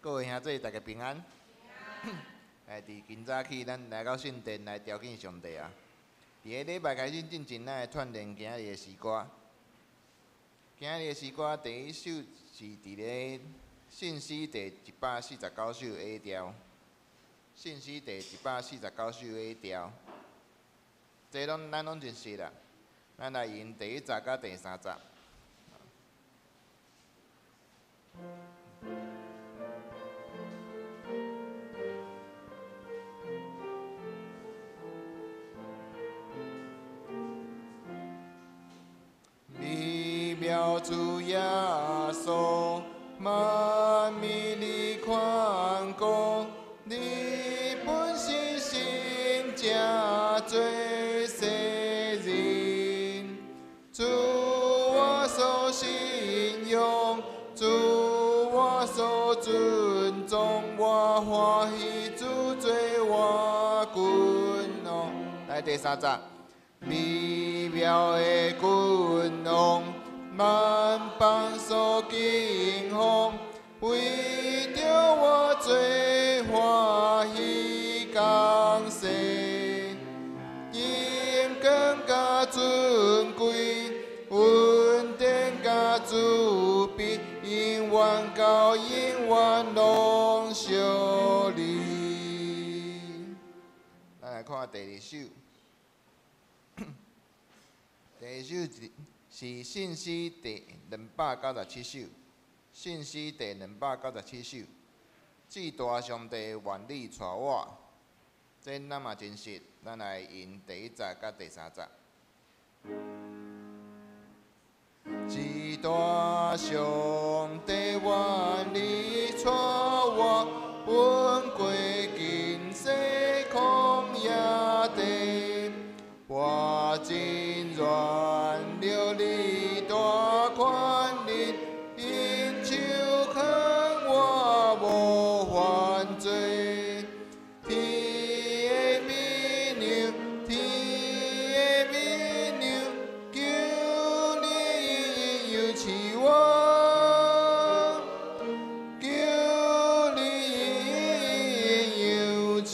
各位兄弟，大家平安。伫今早起，咱来到圣殿来朝见上帝啊。伫个礼拜开始进前，咱会串联今日的诗歌。今日的诗歌第一首是伫咧信息第149首 A 调。信息第149首 A 调，这咱拢真熟啦。咱来用第1节甲第3节。你标主耶稣，万米里宽广，你本是神家最世人，主我所信仰，主我所尊重，我欢喜主做我君王。来第3节。美妙的君王，万邦所敬奉，为着我最欢喜降世，因更加尊贵，稳定加主必，永远到永远拢相离。咱来看第2首。第1首是信息第297首，信息第297首。至大上帝愿你带我，这咱嘛真熟，咱来用第1节甲第3节。至大上帝愿你带我，奔过今世曠野地，我真愿了你大宽仁，因手肯我无犯罪。天的美娘，天的美娘，求你应许我，求你应许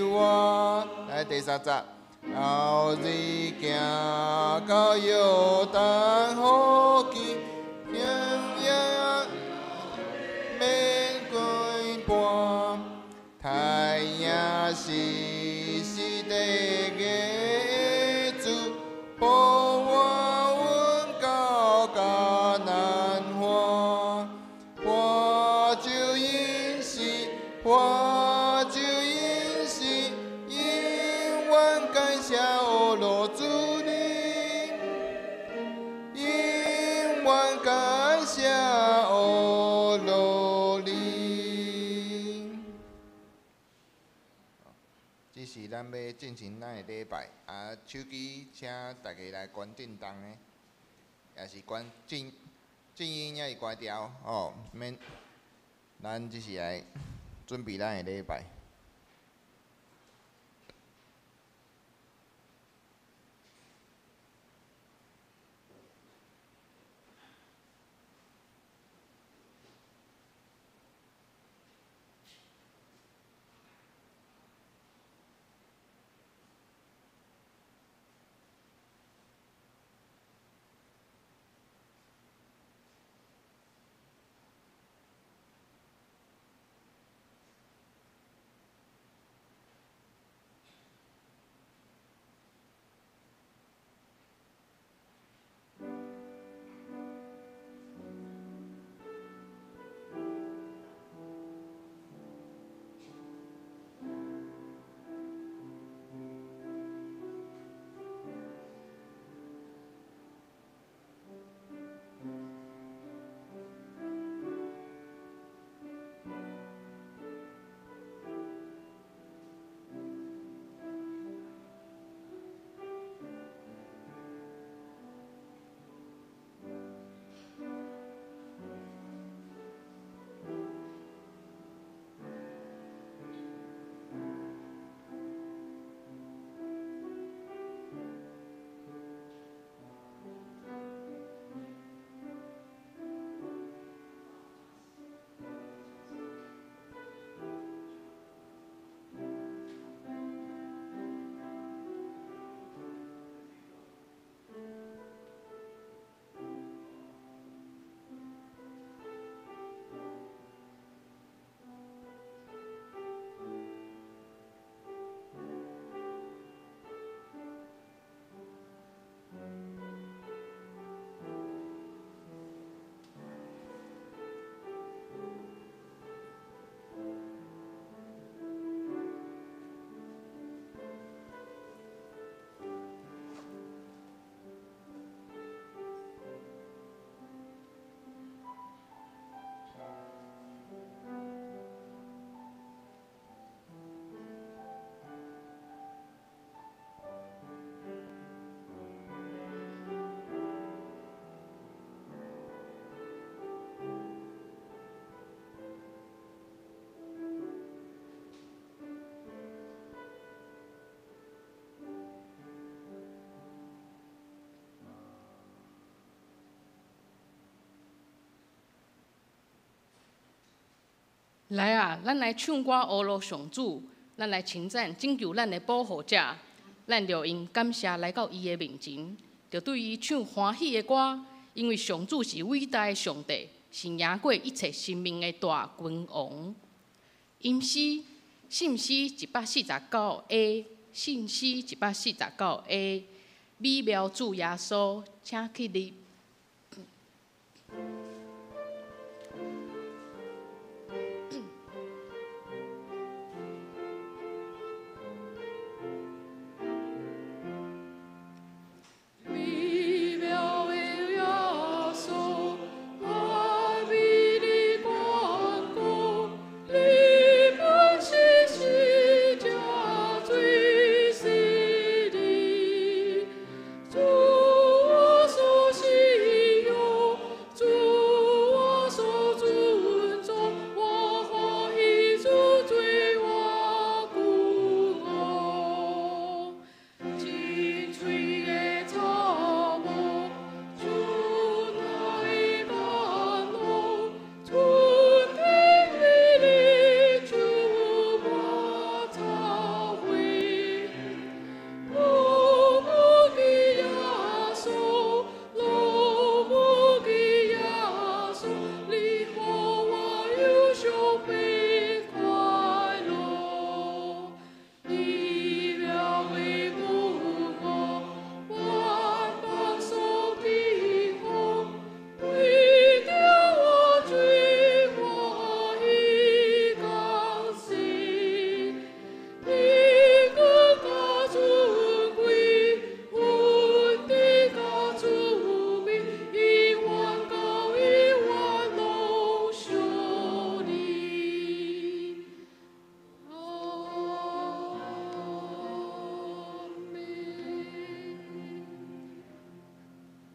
我。来第3节。后日行到约旦河边，向夜免归半，太阳是地的主，保我稳到甲难还，我就因是我就因是。感谢我罗主你，永远感谢我罗你。这是咱要进行咱的礼拜手机请大家来关震动的，也是关静音也是关掉免。咱这是来准备咱的礼拜。来啊，咱来唱歌学路上主，咱来称赞拯救咱的保护者，咱就用感谢来到伊的面前，就对伊唱欢喜的歌，因为上主是伟大的上帝，是赢过一切生命的大君王。吟诗，信诗149A， 信诗149A， 美妙主耶稣，请起立。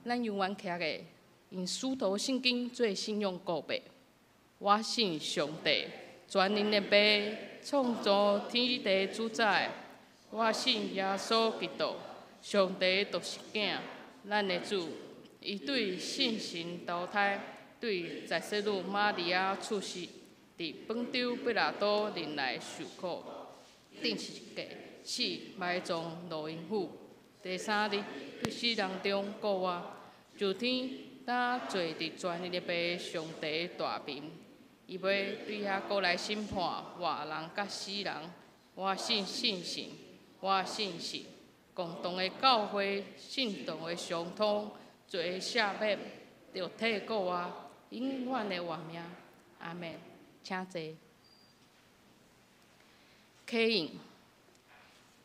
咱永远徛个用使徒圣经做信仰告白。我信上帝，全能的爸，创造天地主宰。我信耶稣基督，上帝独生囝，咱的主。伊对圣神投胎，对在世女玛利亚出世，伫本丢彼拉多临来受苦，定十字架，死埋葬路因府。第3日，对死人中复活，上天当坐伫全能的爸上帝大面。伊要对遐过来审判活人甲死人。我信圣神，我信神，共同的教会，信徒的相通，罪赦免，着体过活，永远的活命。阿门。请坐。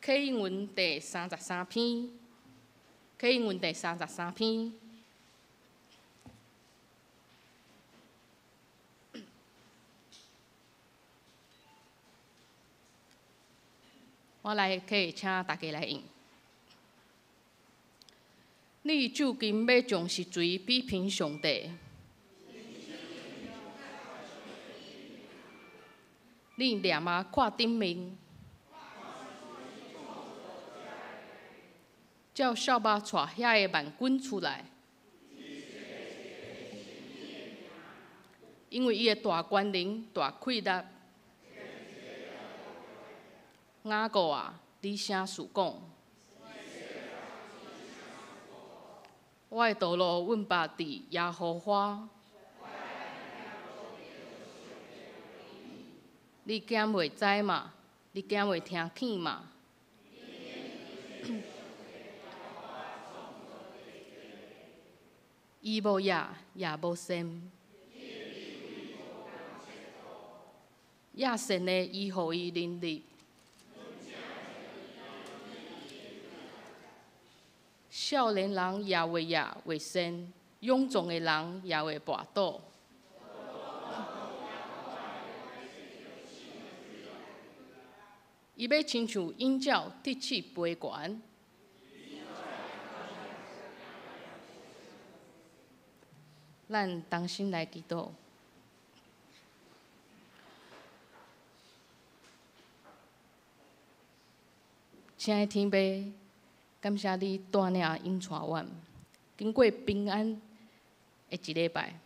启应文第33篇。启应文第33篇。我来启，请大家来应。你究竟要将实罪批评上帝？你念啊看顶面，叫扫把带遐个万军出来，因为伊个大权能、大气力。雅各啊，你啥事讲？我的道路稳泊伫耶和华。你竟袂知嘛？你竟袂听见嘛？伊无野，也无善。野善的，伊互伊能力。少年人也会善，勇壮的人也会跋倒。伊要亲像鹰鸟直起飞悬。咱同心来祈祷。亲爱的天父，感谢你带领引带阮，经过平安的一礼拜，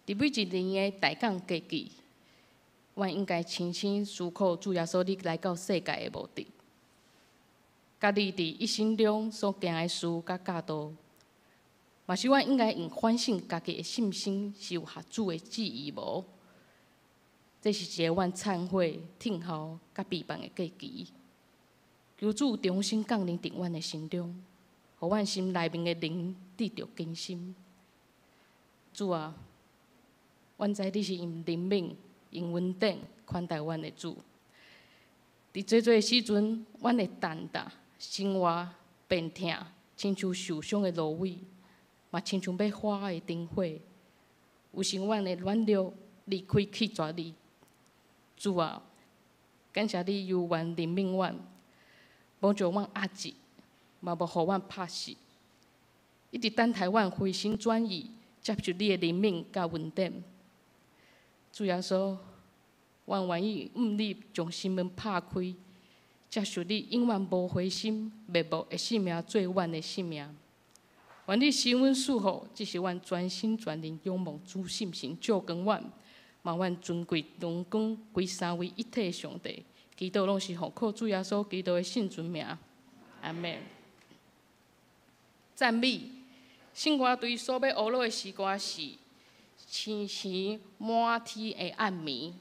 伫每一年的大港假期，阮应该深深思考主耶稣你来到世界的目的，甲你伫一生中所行的事甲教导，嘛是阮应该用反省家己的信心是有合主的旨意无？这是一个阮忏悔、听候甲避放的契机。求主重新降临伫阮的心中，互阮心内面的灵得到更新。主啊，阮知你是用怜悯、用温等款待阮的主。伫做做时阵，阮会担当生活变痛，亲像受伤的芦苇，嘛亲像要花的灯火。有时阮会软弱，离开拒绝你。主啊，感谢你犹原怜悯阮，无将阮压制，嘛无互阮拍死，一直等待阮回心转意，接受你的怜悯甲恩典。主耶稣，阮愿意你将心门拍开，接受你永远无灰心灭亡的性命做阮的性命。愿你施阮赐福，这是阮全心全灵仰望主信心照光阮，嘛阮尊贵荣光归三位一体的上帝。祈祷拢是奉靠主耶稣基督的圣尊名，阿门。赞美圣歌队所要学落的诗歌是《星星满天的暗暝》。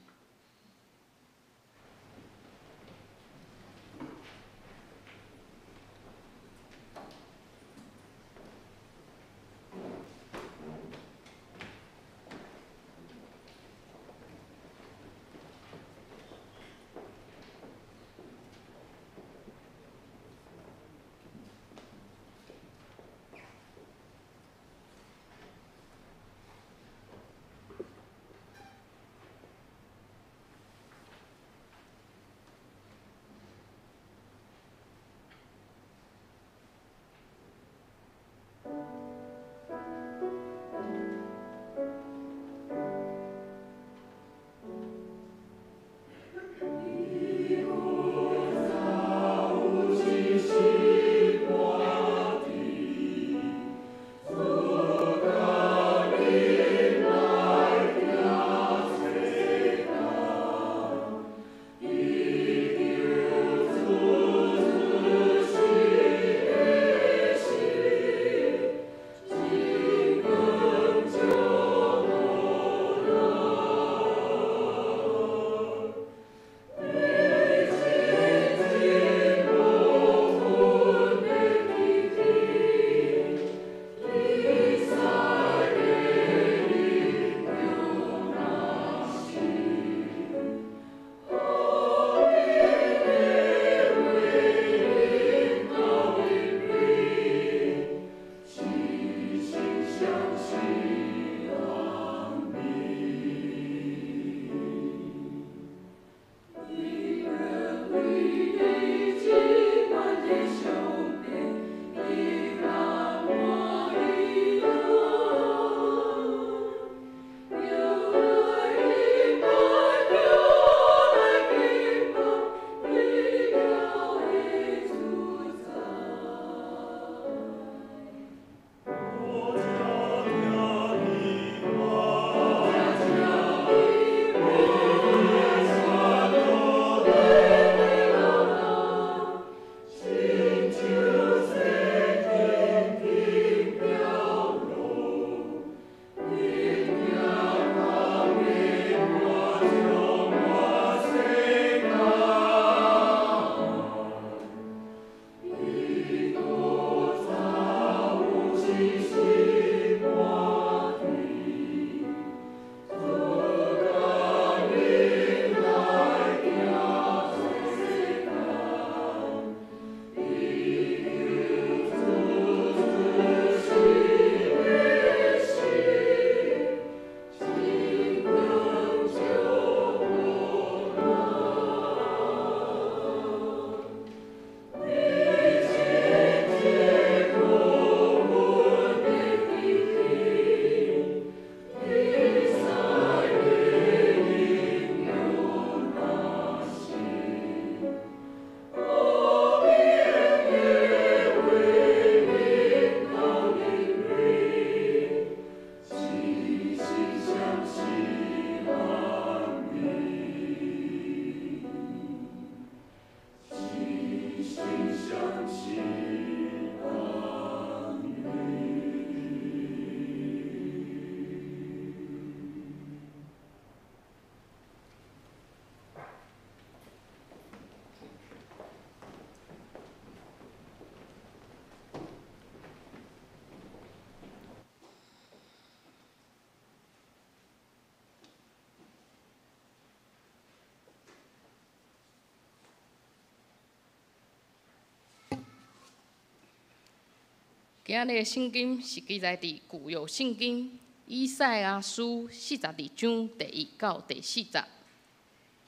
今日的圣经是记载伫旧约圣经以赛亚书42章第1到第4节。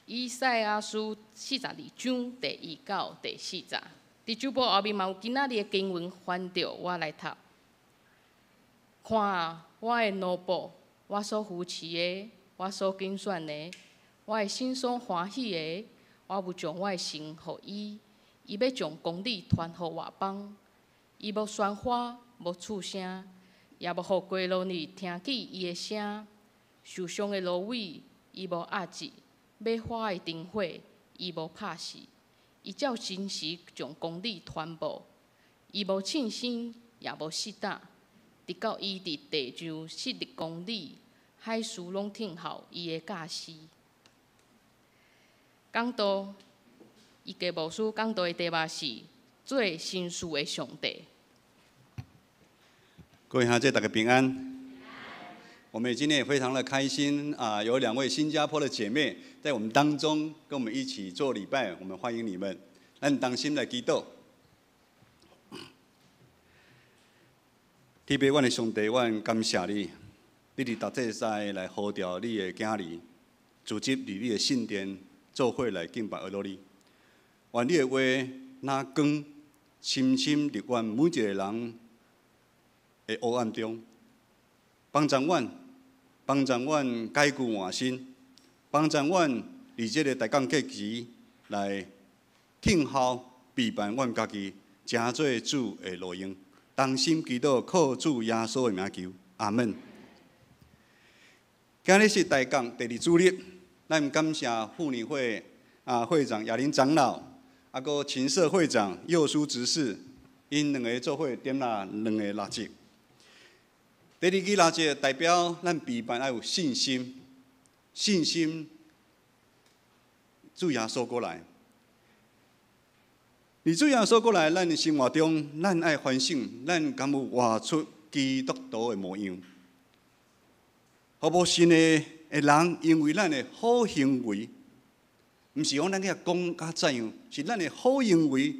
以赛亚书42章第1到第4节。伫主播后面嘛有今仔日的经文翻着，我来读。看啊，我的奴仆，我所扶持的，我所拣选的，我会心所欢喜的，我要将我的心予伊。伊要将公理传予外邦，伊要宣发，无出声，也要互归路里听见伊的声。受伤的芦苇，伊无压制；要花的灯火，伊无拍死。伊照真实将公理传播，伊无凊心，也无失胆。直到伊伫地上设立公理，海事拢听候伊的教示。讲道，伊家牧师讲道的题目是做新事的上帝。各位兄姐，大家平安。我们今天也非常的开心啊，有2位新加坡的姐妹在我们当中跟我们一起做礼拜，我们欢迎你们。咱同心来祈祷。天父，阮的上帝，阮感谢你，你伫逐世世来呼召你的囝儿，组织伫你的圣殿做伙来敬拜阿罗你。愿你的话那光深深入阮每一个人的黑暗中，帮助阮改旧换新，帮助阮伫这个大港节期来听候陪伴阮家己，成做主的路用。同心祈祷，靠主耶稣的名求，阿门。今日是大港第2主日，咱感谢妇女会会长亚玲长老，搁秦社会长佑书执事，因2个做伙点了2个蜡烛。第2支蜡烛代表咱陪伴要有信心，信心主耶稣过来。而主耶稣过来，咱的生活中，咱爱反省，咱敢有活出基督徒的模样？好无信的人，因为咱的好行为，毋是讲咱去讲甲怎样，是咱的好行为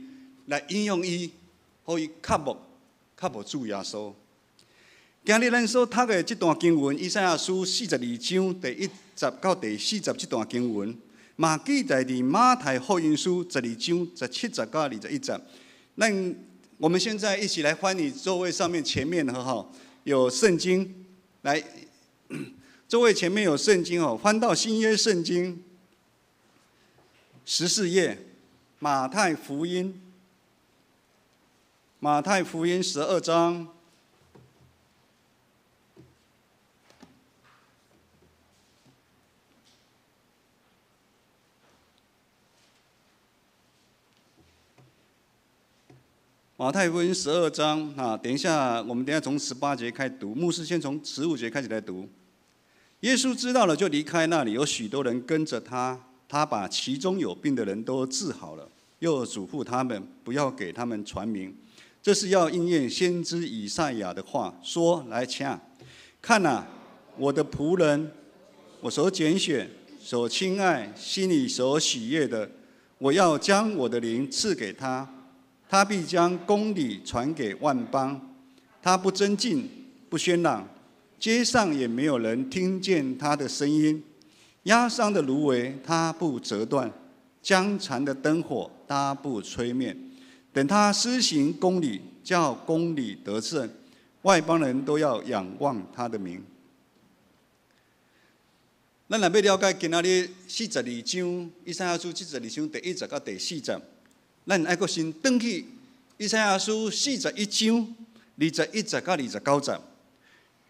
来引用伊，互伊较无主耶稣。今日咱所读的这段经文，以赛亚书42章第1节到第4节这段经文。嘛记载伫马太福音书12章17节到21节。我们现在一起来翻你座位上面前面有圣经，来，座位前面有圣经翻到新约圣经14页，马太福音12章。马太福音12章我们等一下从18节开始读，牧师先从15节开始来读。耶稣知道了，就离开那里，有许多人跟着他，他把其中有病的人都治好了，又嘱咐他们不要给他们传名，这是要应验先知以赛亚的话，说：来请看啊，我的仆人，我所拣选、所亲爱、心里所喜悦的，我要将我的灵赐给他。他必将公理传给万邦，他不争竞，不喧嚷，街上也没有人听见他的声音。压伤的芦苇他不折断，将残的灯火他不吹灭。等他施行公理，叫公理得胜，外邦人都要仰望他的名。咱若要了解今仔日42章，以赛亚书42章第1节到第4节。咱爱阁先转去以赛亚书41章21节到29节。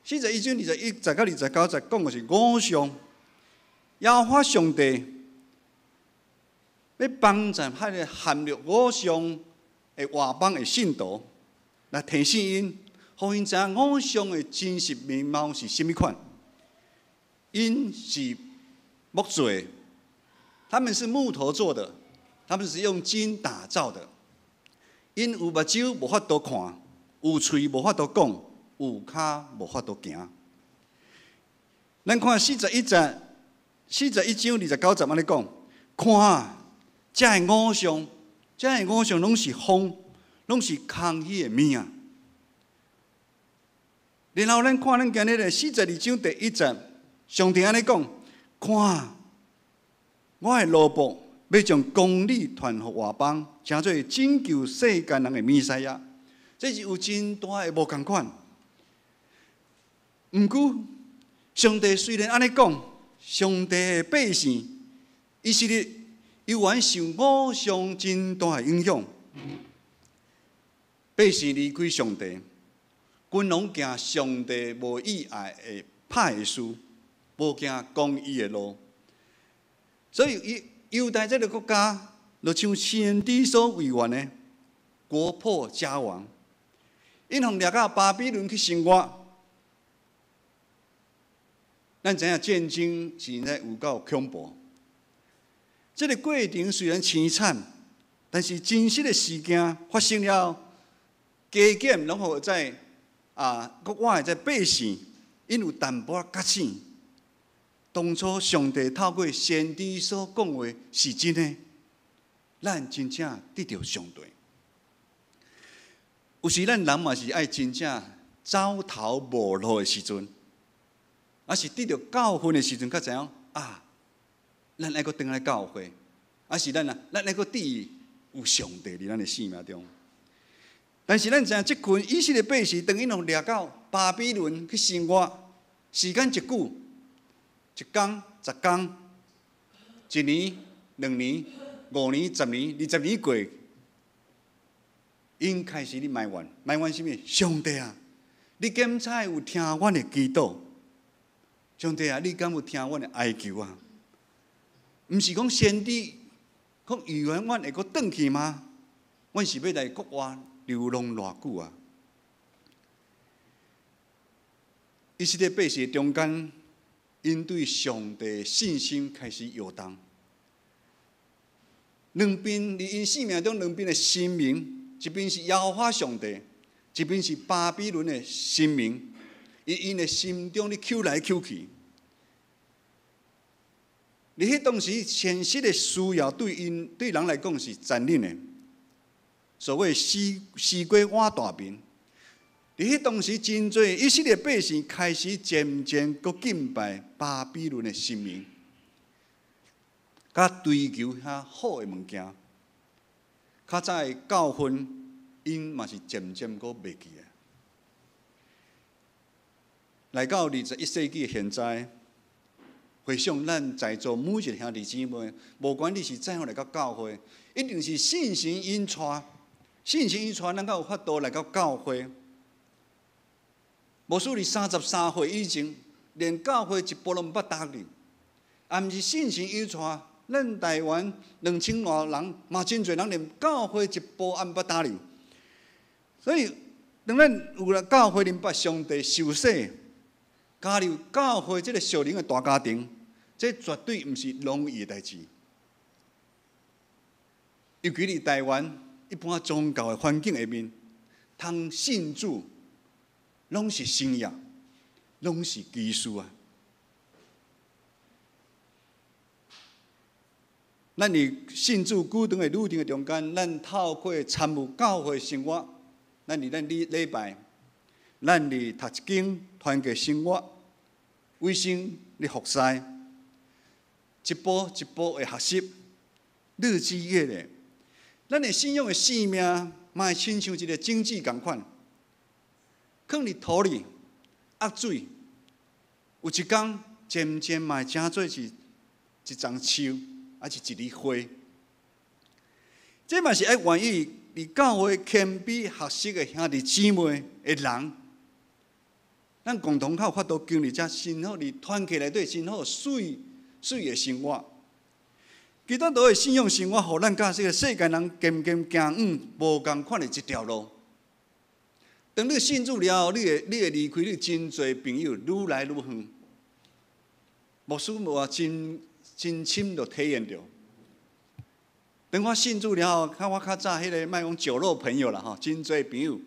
41章21节到29节讲的是5项，耶和华上帝要帮助迄个含入5项的外邦的信徒，来提醒因，互因知影5项的真实面貌是甚物款。因是木做的，他们是木头做的。他们是用金打造的，因有目睭无法度看，有喙无法度讲，有骹无法度行。咱看41章29节安尼讲，看啊，这5项拢是风，拢是空虚的物啊。然后咱看咱今日的42章第1节，上帝安尼讲：看，我的罗卜要将公理传予外邦，诚做拯救世间人的弥赛亚。这是有真大的无同款。毋过，上帝虽然安尼讲，上帝的百姓以色列犹原受偶像真大的影响。百姓离开上帝，君拢行上帝无意爱的歹的事，无行公义的路。所以犹大这个国家，就像先知所预言的，国破家亡，因互掠到巴比伦去生活。咱知影战争现在有够恐怖，这个过程虽然凄惨，但是真实的事件发生了，加减拢互在国外在百姓因有淡薄觉醒。当初上帝透过先知所讲话是真的，咱真正得到上帝。有时咱人嘛是爱真正走投无路的时阵，是得到教训的时阵，才知影咱爱阁回来教会，是咱爱阁伫有上帝伫咱的生命中。但是咱知影，这群以色列百姓等于掠到巴比伦去生活，时间一久，一天、10天、1年、2年、5年、10年、20年过，因开始咧埋怨，埋怨什么？上帝啊，你检查有听阮的祈祷？上帝啊，你敢有听阮的哀求啊？毋是讲先知讲预言，阮会阁转去吗？阮是要来国外流浪偌久啊？以色列百姓中间，因对上帝信心开始摇动。两边伫因生命中两边的神明，一边是耶和华上帝，一边是巴比伦的神明，因的心中咧求来求去。伫迄当时，现实的需要对人来讲是残忍的。所谓西瓜挖大饼，伫迄当时，真侪以色列百姓开始渐渐搁敬拜巴比伦的神明，甲追求较好的物件。较早的教训，因嘛是渐渐搁袂记啊。来到21世纪的现在，回想咱在座每一个兄弟姊妹，无管你是怎样来到教会，一定是信心引带，信心引带，咱才有法度来到教会。无数你33岁以前，连教会一步都毋捌踏入，也毋是信心引带。咱台湾2000多人，嘛真侪人连教会一步也毋捌踏入。所以，当咱有了教会明白上帝受洗，加入教会这个属灵的大家庭，这绝对毋是容易的代志。尤其伫台湾一般宗教的环境下面，通信主，拢是信仰，拢是基督啊。咱伫信主久长的路程的中间，咱透过参与教会生活，咱伫咱礼拜，咱伫读经、团结生活、卫生咧服侍，一步一步的学习，日积月累，咱的信仰的生命，嘛会亲像一个种子共款，放伫土里压水，有一天渐渐嘛会成做是一丛树。是一粒花，这嘛是爱愿意伫教会谦卑学习的兄弟姊妹的人，咱共同有法度经历这真好伫团契内底真好水的生活。基督徒的信仰生活，互咱甲这个世间人渐渐行无共款的一条路。当你信主了后，你会离开你真侪朋友，愈来愈远。牧师无话真深就体验着。等我信主了后，我较早迄个莫讲酒肉朋友啦吼，真侪朋友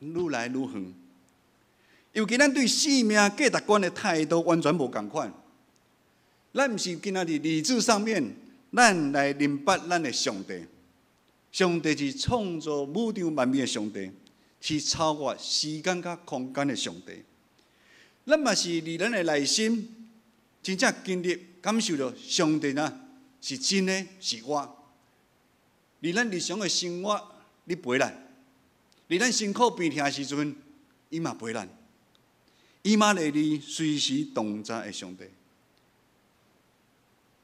愈来愈远。尤其咱对生命价值观的态度完全无共款。咱毋是今仔日理智上面，咱来明白咱的上帝。上帝是创造宇宙万物的上帝，是超越时间甲空间的上帝。咱嘛是伫咱的内心，真正经历感受到上帝是真的，是我。伫咱日常的生活，你陪咱；伫咱辛苦病痛的时阵，伊嘛陪咱。伊嘛会伫随时同在的上帝。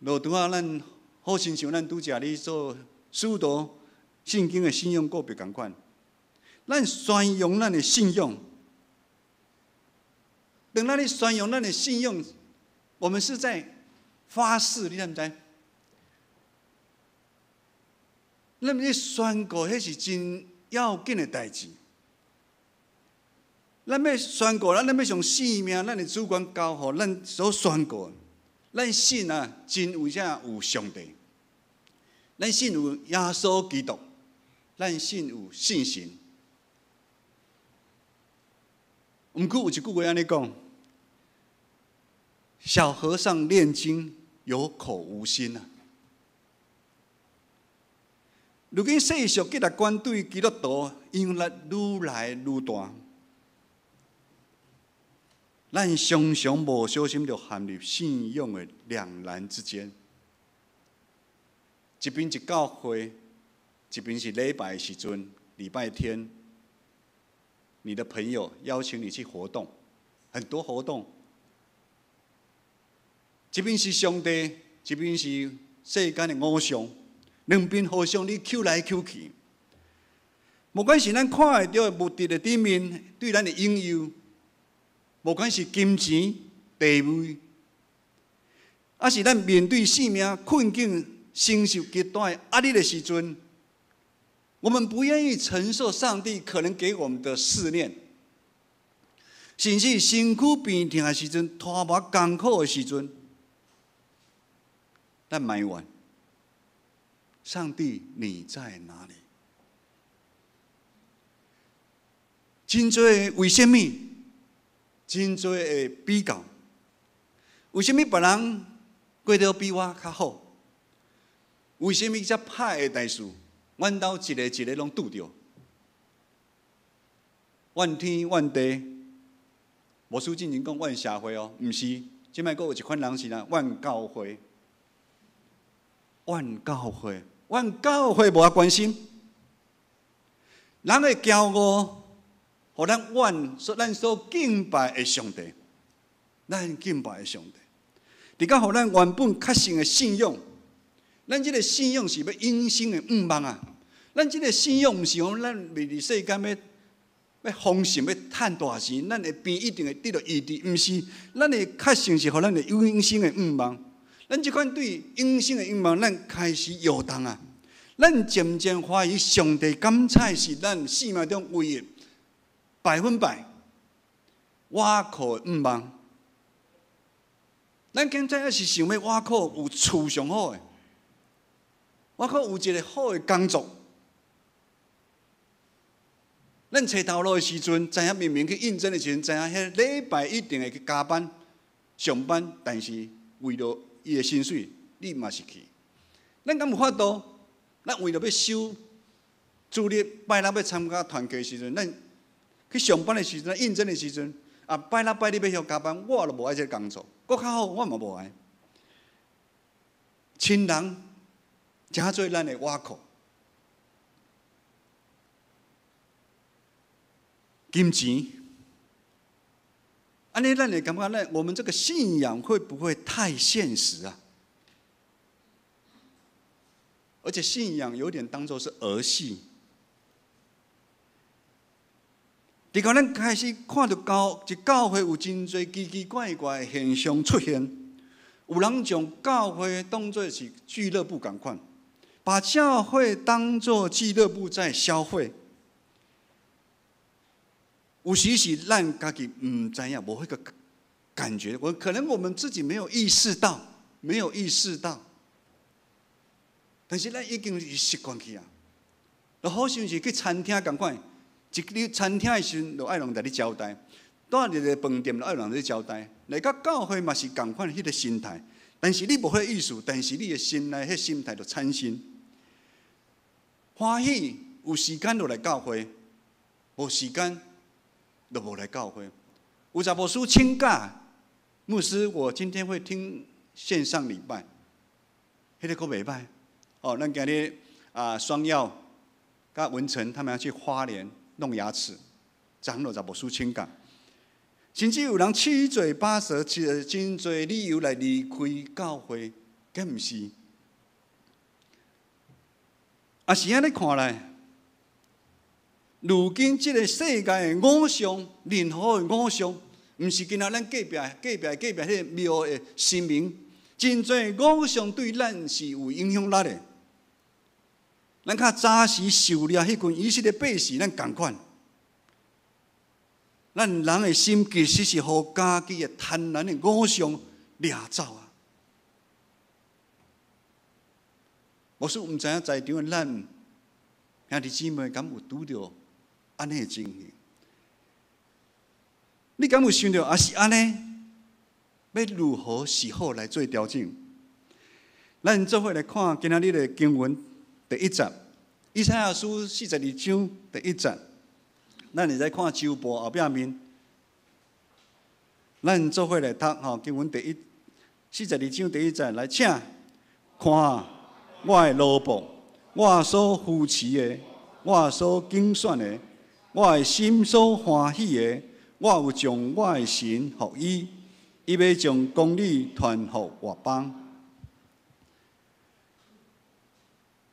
就拄仔咱好亲像咱拄则咧做使徒圣经的信仰告别共款，咱宣扬咱的信仰。等咱咧宣扬咱的信仰，我们是在发誓，你知唔知？咱咧宣告，迄是真要紧的代志。咱要宣告，咱要将性命、咱的主权交予咱所宣告。咱信真有啥有上帝，咱信有耶稣基督，咱信有信神。毋过有一句话安尼讲：小和尚念经有口无心啊。如今世俗极力关对基督徒影响力愈来愈大。咱常常无小心就陷入信仰的两难之间。一边是教会，一边是礼拜的时阵，礼拜天，你的朋友邀请你去活动，很多活动。一边是上帝，一边是世间的偶像，两边互相你扣来扣去。无管是咱看会到的目的的顶面对咱的引诱。无管是金钱、地位，还是咱面对生命困境、承受极大的压力的时阵，我们不愿意承受上帝可能给我们的试炼，甚至身躯病痛的时阵、拖磨艰苦的时阵，咱埋怨上帝你在哪里？真多为什么？真多的比较，为什么别人过得比我较好？为什么遮歹的代志，阮兜一个一个拢拄着？怨天怨地，无输进前讲怨社会哦，毋是，即摆阁有一款人是怨教会，怨教会，怨教会无关心，人的骄傲。互咱怨咱所敬拜的上帝，咱敬拜的上帝，伫甲互咱原本确信的信仰，咱即个信仰是要永生的盼望啊！咱即个信仰毋是讲咱未伫世间要丰盛、要趁大钱，咱的病一定会得到医治，毋是，咱的确信是互咱的永生的盼望。咱即款对永生的盼望，咱开始摇动啊！咱渐渐怀疑上帝敢才是咱生命中唯一。100%，我靠的盼望，咱现在还是想要我靠有厝上好的，我靠有一个好的工作。咱找头路的时阵，知影明明去应征的时阵，知影迄礼拜一定会去加班上班，但是为了伊的薪水，你嘛是去。咱敢有法度？咱为了要收主日拜六要参加团契的时阵，咱。去上班的时阵，应征的时阵，拜六拜日要加班，我就无爱这个工作，搁较好，我嘛无爱。亲人真做咱的倚靠，金钱，安尼咱会感觉我们这个信仰会不会太现实啊？而且信仰有点当作是儿戏。伫到咱开始看到教会有真侪奇奇怪怪的现象出现，有人将教会当作是俱乐部共款，把教会当作俱乐部在消费。有时是咱家己唔知影，无迄个感觉，可能我们自己没有意识到，但是咱已经是习惯去啊。就好像是去餐厅共款。一个餐厅的时阵，就爱人甲你交代；蹛一个饭店，就爱人甲你交代。来到教会嘛是共款迄个心态，但是你无迄个意思，但是你的心内迄心态就产生欢喜。有时间就来教会，无时间，就无来教会。有查某师请假，牧师，我今天会听线上礼拜，迄个可袂歹。哦，咱今日双耀、甲文成他们要去花莲弄牙齿，长老查某师请假。甚至有人七嘴八舌，真侪理由来离开教会，敢毋是？是安尼看来，如今这个世界的偶像，任何的偶像，毋是今仔咱隔壁迄个庙的神明，真侪偶像对咱是有影响力的。咱较早时狩猎迄群以色列百姓，咱共款。咱人的心其实是互家己的贪婪的偶像掠走啊！我说，毋知影在场的咱兄弟姊妹，敢有拄着安尼的情形？你敢有想到，也是安尼？要如何是好来做调整？咱做伙来看今仔日的经文第1节，以赛亚书42章第1节。咱会使看周报后壁面，咱做伙来读经文42章第1节来，请看我的奴仆，我所扶持的，我所拣选的，我的心所欢喜的，我有将我的神予伊，伊要将公理传予外邦。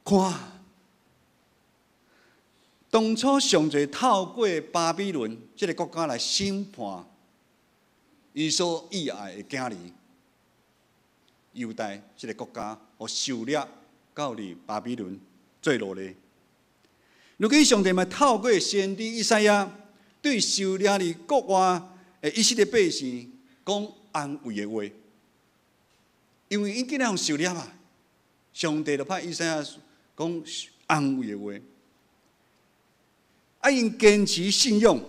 看。当初上帝透过巴比伦这个国家来审判伊所喜爱的囝儿犹大这个国家，互受掠到入巴比伦做奴隶。如今上帝嘛透过先知以赛亚对受掠入国外的以色列百姓讲安慰的话，因为因竟然互受掠嘛，上帝就派以赛亚讲安慰的话。因坚持信仰，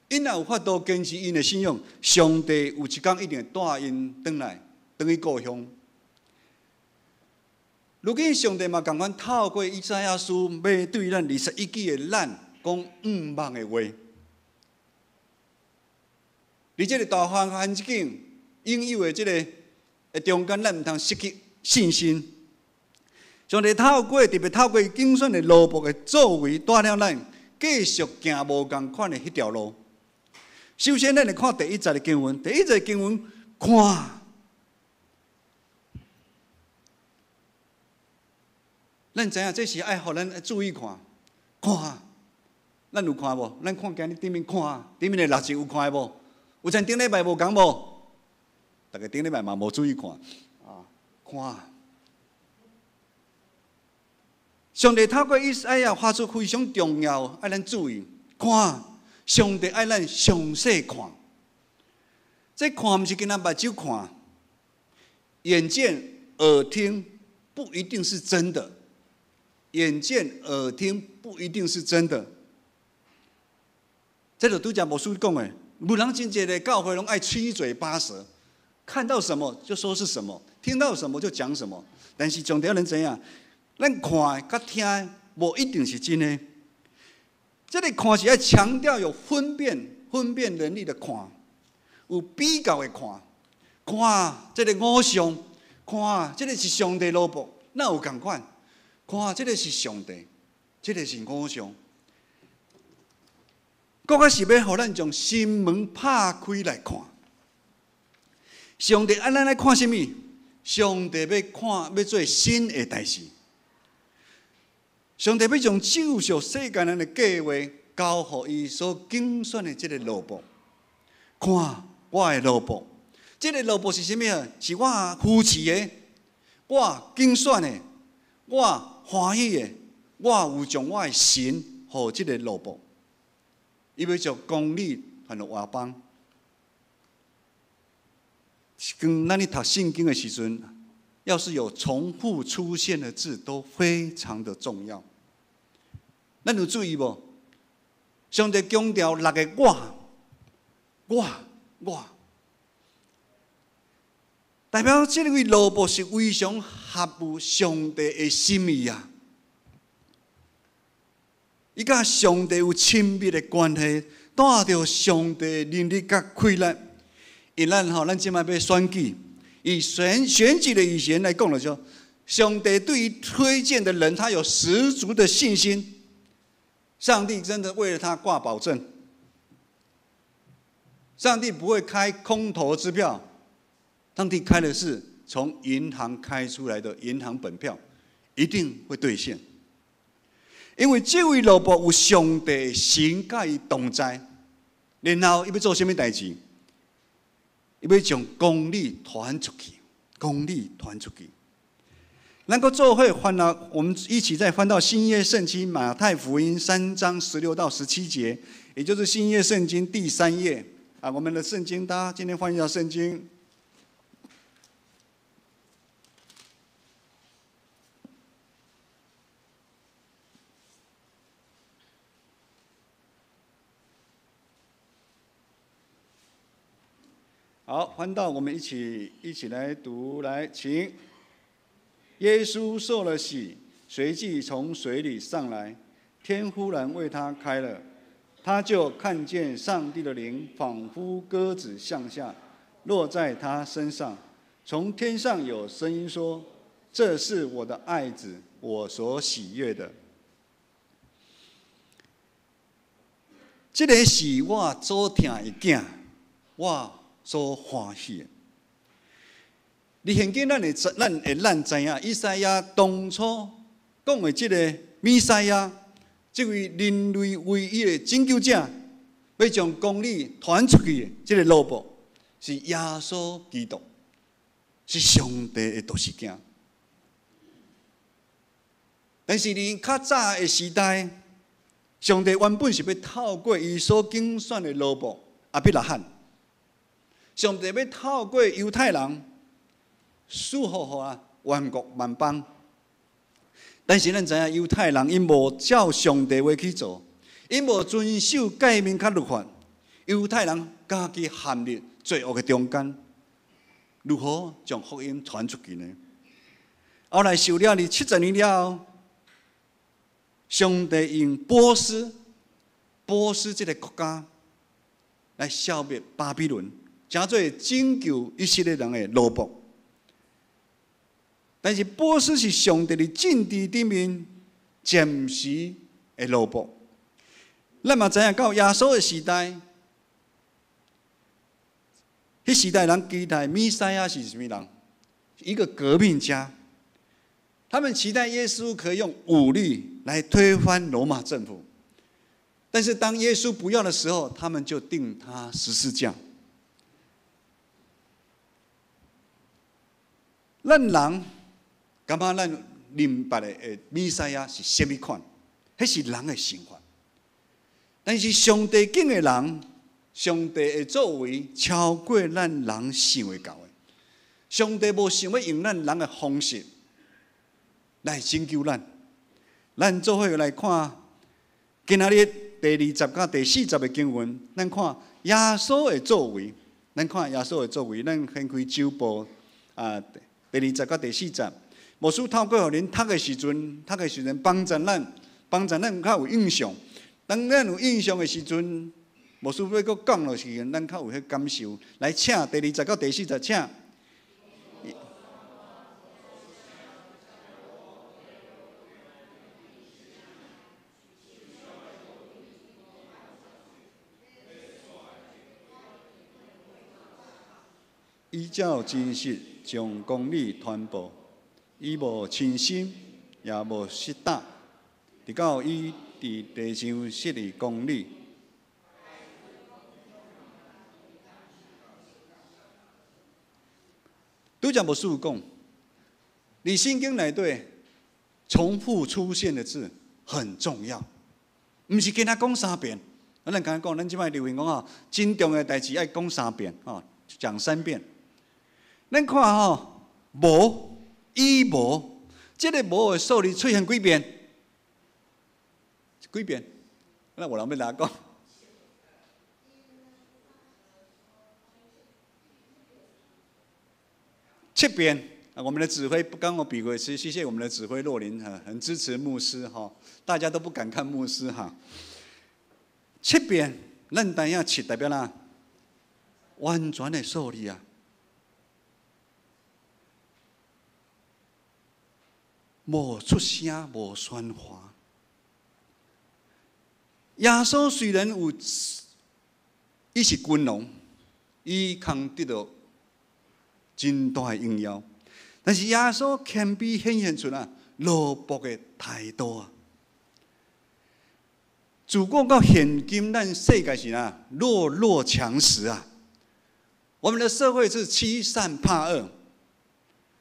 因若有法度坚持因的信仰，上帝有一天一定会带因转来，转去故乡。如今上帝嘛共款透过以赛亚书，要对咱21纪的咱讲毋望的话。伫这个大环境应有的这个中间，咱毋通失去信心。上帝透过特别透过竞选的奴仆的作为，带了咱继续行无共款的迄条路。首先，咱来看第1节的经文。第1节的经文，看，咱知影这是爱互咱注意看，看，咱有看无？咱看今日顶面看，顶面的垃圾有看无？有像顶礼拜无讲无？大家顶礼拜嘛无注意看，看。上帝透过以赛亚发出非常重要，爱咱注意看。上帝爱咱详细看，这看不是跟咱目睭看，眼见耳听不一定是真的，眼见耳听不一定是真的。这就拄则牧师讲的，无人真正的教会拢爱七嘴八舌，看到什么就说是什么，听到什么就讲什么。但是重点人怎样？咱看甲听无一定是真的。这个看是要强调有分辨能力的看，有比较的看，看这个偶像，看这个是上帝奴仆，那有同款，看这个是上帝，这个是偶像。国家是要互咱将心门拍开来看。上帝按咱来看什么？上帝要做新的代志。上帝要将救赎世间人的计划交予伊所竞选的这个奴仆。看我的奴仆，这个奴仆是什么啊？是我扶持的，我竞选的，我欢喜的，我有将我的神予这个奴仆。伊要将公理传到外邦。跟咱咧读圣经的时阵，要是有重复出现的字，都非常的重要。咱有注意无？上帝强调6个我，代表这位奴仆是非常合乎上帝的心意啊！伊甲上帝有亲密的关系，带着上帝的能力甲快乐。因咱即摆要选举，以选举的语言来讲了，就上帝对于推荐的人，他有十足的信心。上帝真的为了他挂保证，上帝不会开空头支票，上帝开的是从银行开出来的银行本票，一定会兑现。因为这位萝卜有上帝的神甲伊同在，然后伊要做什么代志？伊要将公理传出去，公理传出去。能够做会翻到，我们一起再翻到新约圣经马太福音3章16到17节，也就是新约圣经第3页啊。我们的圣经，大家今天翻一下圣经。好，翻到我们一起来读，来，请。耶稣受了洗，随即从水里上来，天忽然为他开了，他就看见上帝的灵仿佛鸽子向下，落在他身上。从天上有声音说：“这是我的爱子，我所喜悦的。”这个是我所疼的囝，我所欢喜的。你现今咱会知影，以赛亚当初讲的这个弥赛亚，这位人类唯一的拯救者，要将公理传出去的这个萝卜，是耶稣基督，是上帝的独生囝。但是伫较早的时代，上帝原本是要透过伊所竞选的萝卜亚伯拉罕，上帝要透过犹太人。祝福万国万邦，但是咱知影犹太人因无照上帝话去做，因无遵守诫命甲律法，犹太人家己陷入罪恶的中间，如何将福音传出去呢？后来受了70年了后，上帝用波斯这个国家来消灭巴比伦，诚做拯救以色列人的萝卜。但是波斯是上帝的政治顶面暂时的萝卜。咱嘛知影到耶稣的时代，迄时代人期待弥赛亚是什么人？一个革命家。他们期待耶稣可以用武力来推翻罗马政府。但是当耶稣不要的时候，他们就钉他十字架。咱人感觉咱明白的弥赛亚是什么款？迄是人的想法。但是上帝境的人，上帝的作为超过咱人想会到的。上帝无想要用咱人的方式来拯救咱。咱做伙来看今仔日第20到第40的经文，咱看耶稣的作为。咱看耶稣的作为，咱先开周报第20到第40。牧师透过互恁读的时阵帮助咱较有印象。当咱有印象的时阵，牧师要搁讲落去，咱较有迄感受。来，请第20到第40，请。依照真实将公理传播，伊无亲心，也无失达，直到伊伫地上设立公理。拄则牧师有讲，伫圣经内底重复出现的字很重要，毋是跟他讲3遍。咱刚讲，咱即摆流行讲真重要的代志爱讲3遍讲3遍。咱看无伊无，这个无的数字出现几遍？几遍？那有人要哪讲？7遍。我们的指挥刚我比过，谢谢我们的指挥洛林，很支持牧师哈，大家都不敢看牧师哈。7遍，咱单样7代表啦，完全的受力啊。无出声，无喧哗。耶稣虽然有，伊是君王，伊康得到真大的荣耀。但是耶稣谦卑显现出奴仆的态度啊！自古到现今，咱世界是弱肉强食啊！我们的社会是欺善怕恶，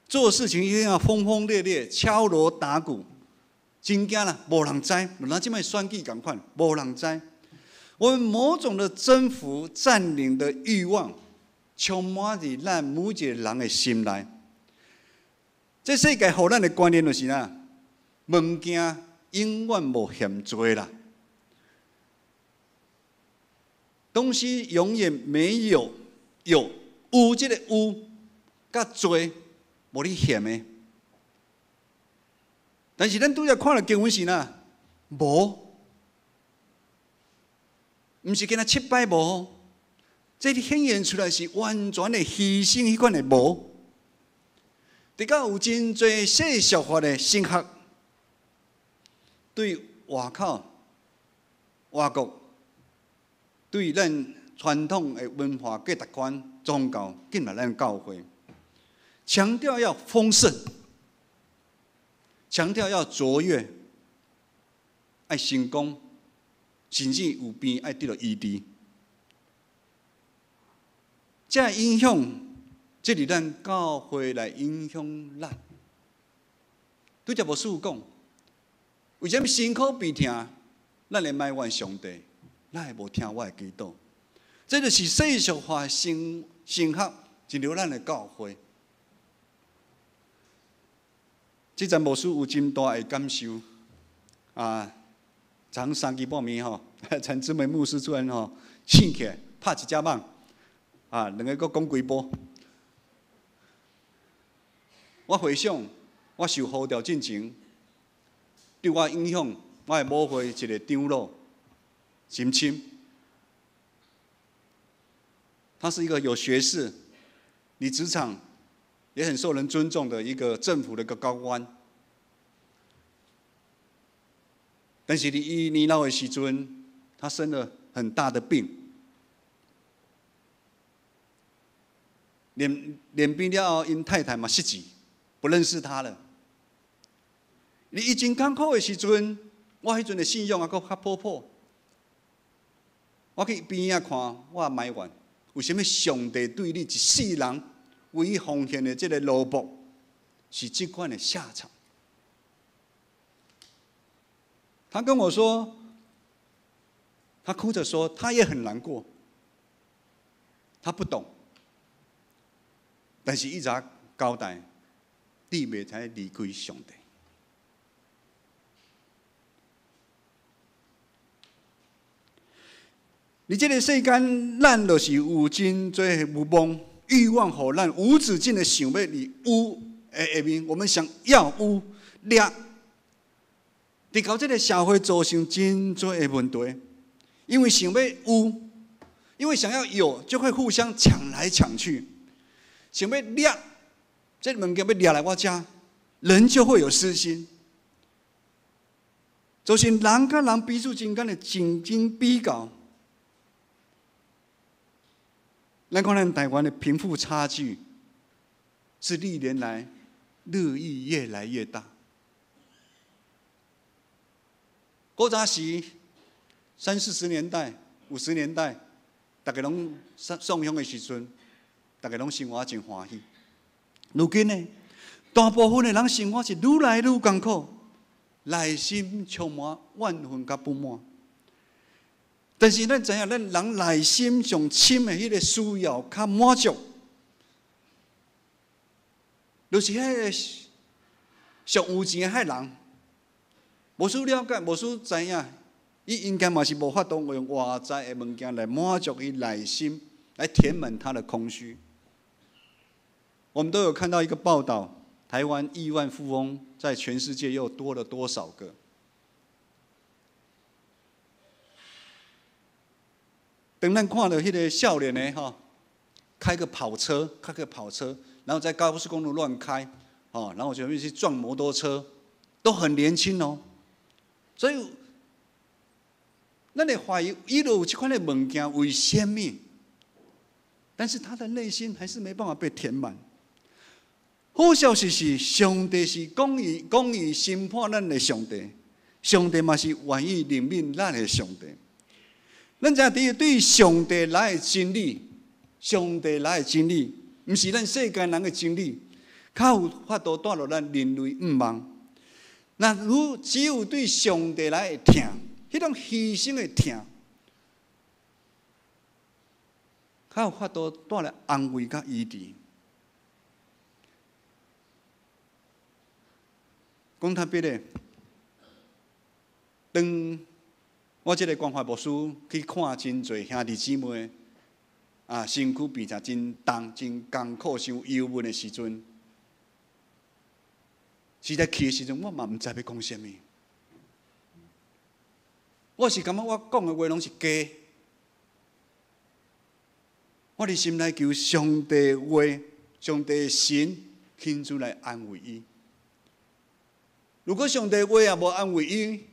做事情一定要轰轰烈烈、敲锣打鼓，真惊啦！无人知，咱即摆选举同款，无人知。我们某种的征服、占领的欲望，充满伫咱每一个人的心内。这世界给咱的观念就是物件永远无嫌多啦，东西永远没有有这个有甲多无你嫌的。但是咱拄则看了经文是无，毋是今仔失败无，这显现出来是完全的牺牲迄款的无。直到有真侪世俗化的神学，对外口、外国，对咱传统的文化价值观、宗教进来咱教会，强调要丰盛，强调要卓越，爱成功，甚至有病爱得到医治，这影响。这是咱教会来影响咱。拄则无事讲，为什么辛苦悲痛，咱会埋怨上帝，咱会无听我的祈祷？这就是世俗化神学进入咱的教会。这阵牧师有真大的感受啊！昨3更半暝陈志梅牧师突然醒起来，拍一只梦2个佫讲几波。我回想，我受呼召进前，对我影响，我的母会一个长老，心亲。他是一个有学识、离职场也很受人尊重的一个政府的一个高官。但是伊年老的时阵，他生了很大的病，练病了后，因太太嘛失志。不认识他了。你已经艰苦的时阵，我迄阵的信仰还佫较薄薄。我去边仔看，我埋怨，为什么上帝对你一世人为伊奉献的这个奴仆，是这款的下场？他跟我说，他哭着说，他也很难过，他不懂，但是一直交代。你袂使离开上帝。你这个世间，咱就是有真多无望、欲望，互咱无止境的想要伫有的下面，我们想要有掠。伫到这个社会造成真多的问题，因为想要有，因为想要有，就会互相抢来抢去，想要掠。这物件要掠来我家，人就会有私心。就是人甲人彼此之间的竞争比较。咱看咱台湾的贫富差距，是历年来日益越来越大。古早时30、40年代、50年代，大家拢送乡的时阵，大家拢生活真欢喜。如今呢，大部分的人生活是愈来愈艰苦，内心充满怨恨甲不满。但是咱知影，咱人内心上深的迄个需要较满足，就是迄个上有钱的迄人。无需了解，无需知影，伊应该嘛是无法度用外在的物件来满足伊内心，来填满他的空虚。我们都有看到一个报道，台湾亿万富翁在全世界又多了多少个？等咱看到迄个少年的哈，开个跑车，然后在高速公路乱开，哦，然后就去撞摩托车，都很年轻哦。所以，咱会怀疑，伊有这款的物件为什么？但是他的内心还是没办法被填满。好消息是，上帝是公义审判咱的上帝，上帝嘛是愿意怜悯咱的上帝。咱才对上帝来的真理，上帝来的真理，不是咱世间人的真理，较有法度带落咱人类毋望。那只有对上帝来的疼，迄种牺牲的疼，较有法度带来安慰甲医治。讲特别的，当我这个关怀牧师去看真侪兄弟姊妹啊，身躯变成真重、真艰苦、伤忧闷的时阵，实在去的时阵，我嘛唔知要讲什么。我是感觉我讲的话拢是假。我伫心内求上帝话、上帝神亲自来安慰伊。如果上帝话也无安慰伊，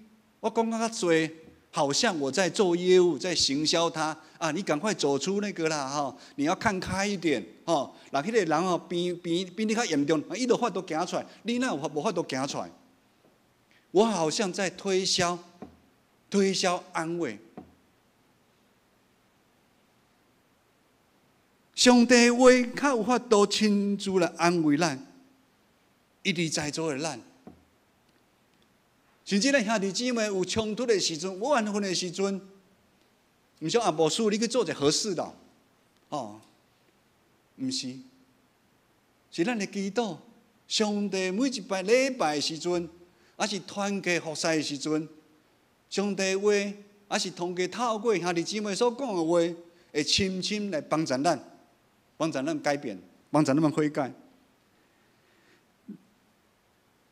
我讲较侪。好像我在做业务，在行销他啊！你赶快走出那个啦哈！你要看开一点哈！那迄个人哦，比你较严重，伊就法度行出来，你那无法度行出来。我好像在推销安慰。上帝话较有法度亲自来安慰咱，一直在座的咱。甚至咱兄弟姊妹有冲突的时阵，无缘分的时阵，毋像牧师你去做一合适的，哦，毋是，是咱的祈祷。上帝每一摆礼拜的时阵，还是团契服侍的时阵，上帝话，还是通过透过兄弟姊妹所讲的话，会深深来帮助咱改变，帮助咱们悔改。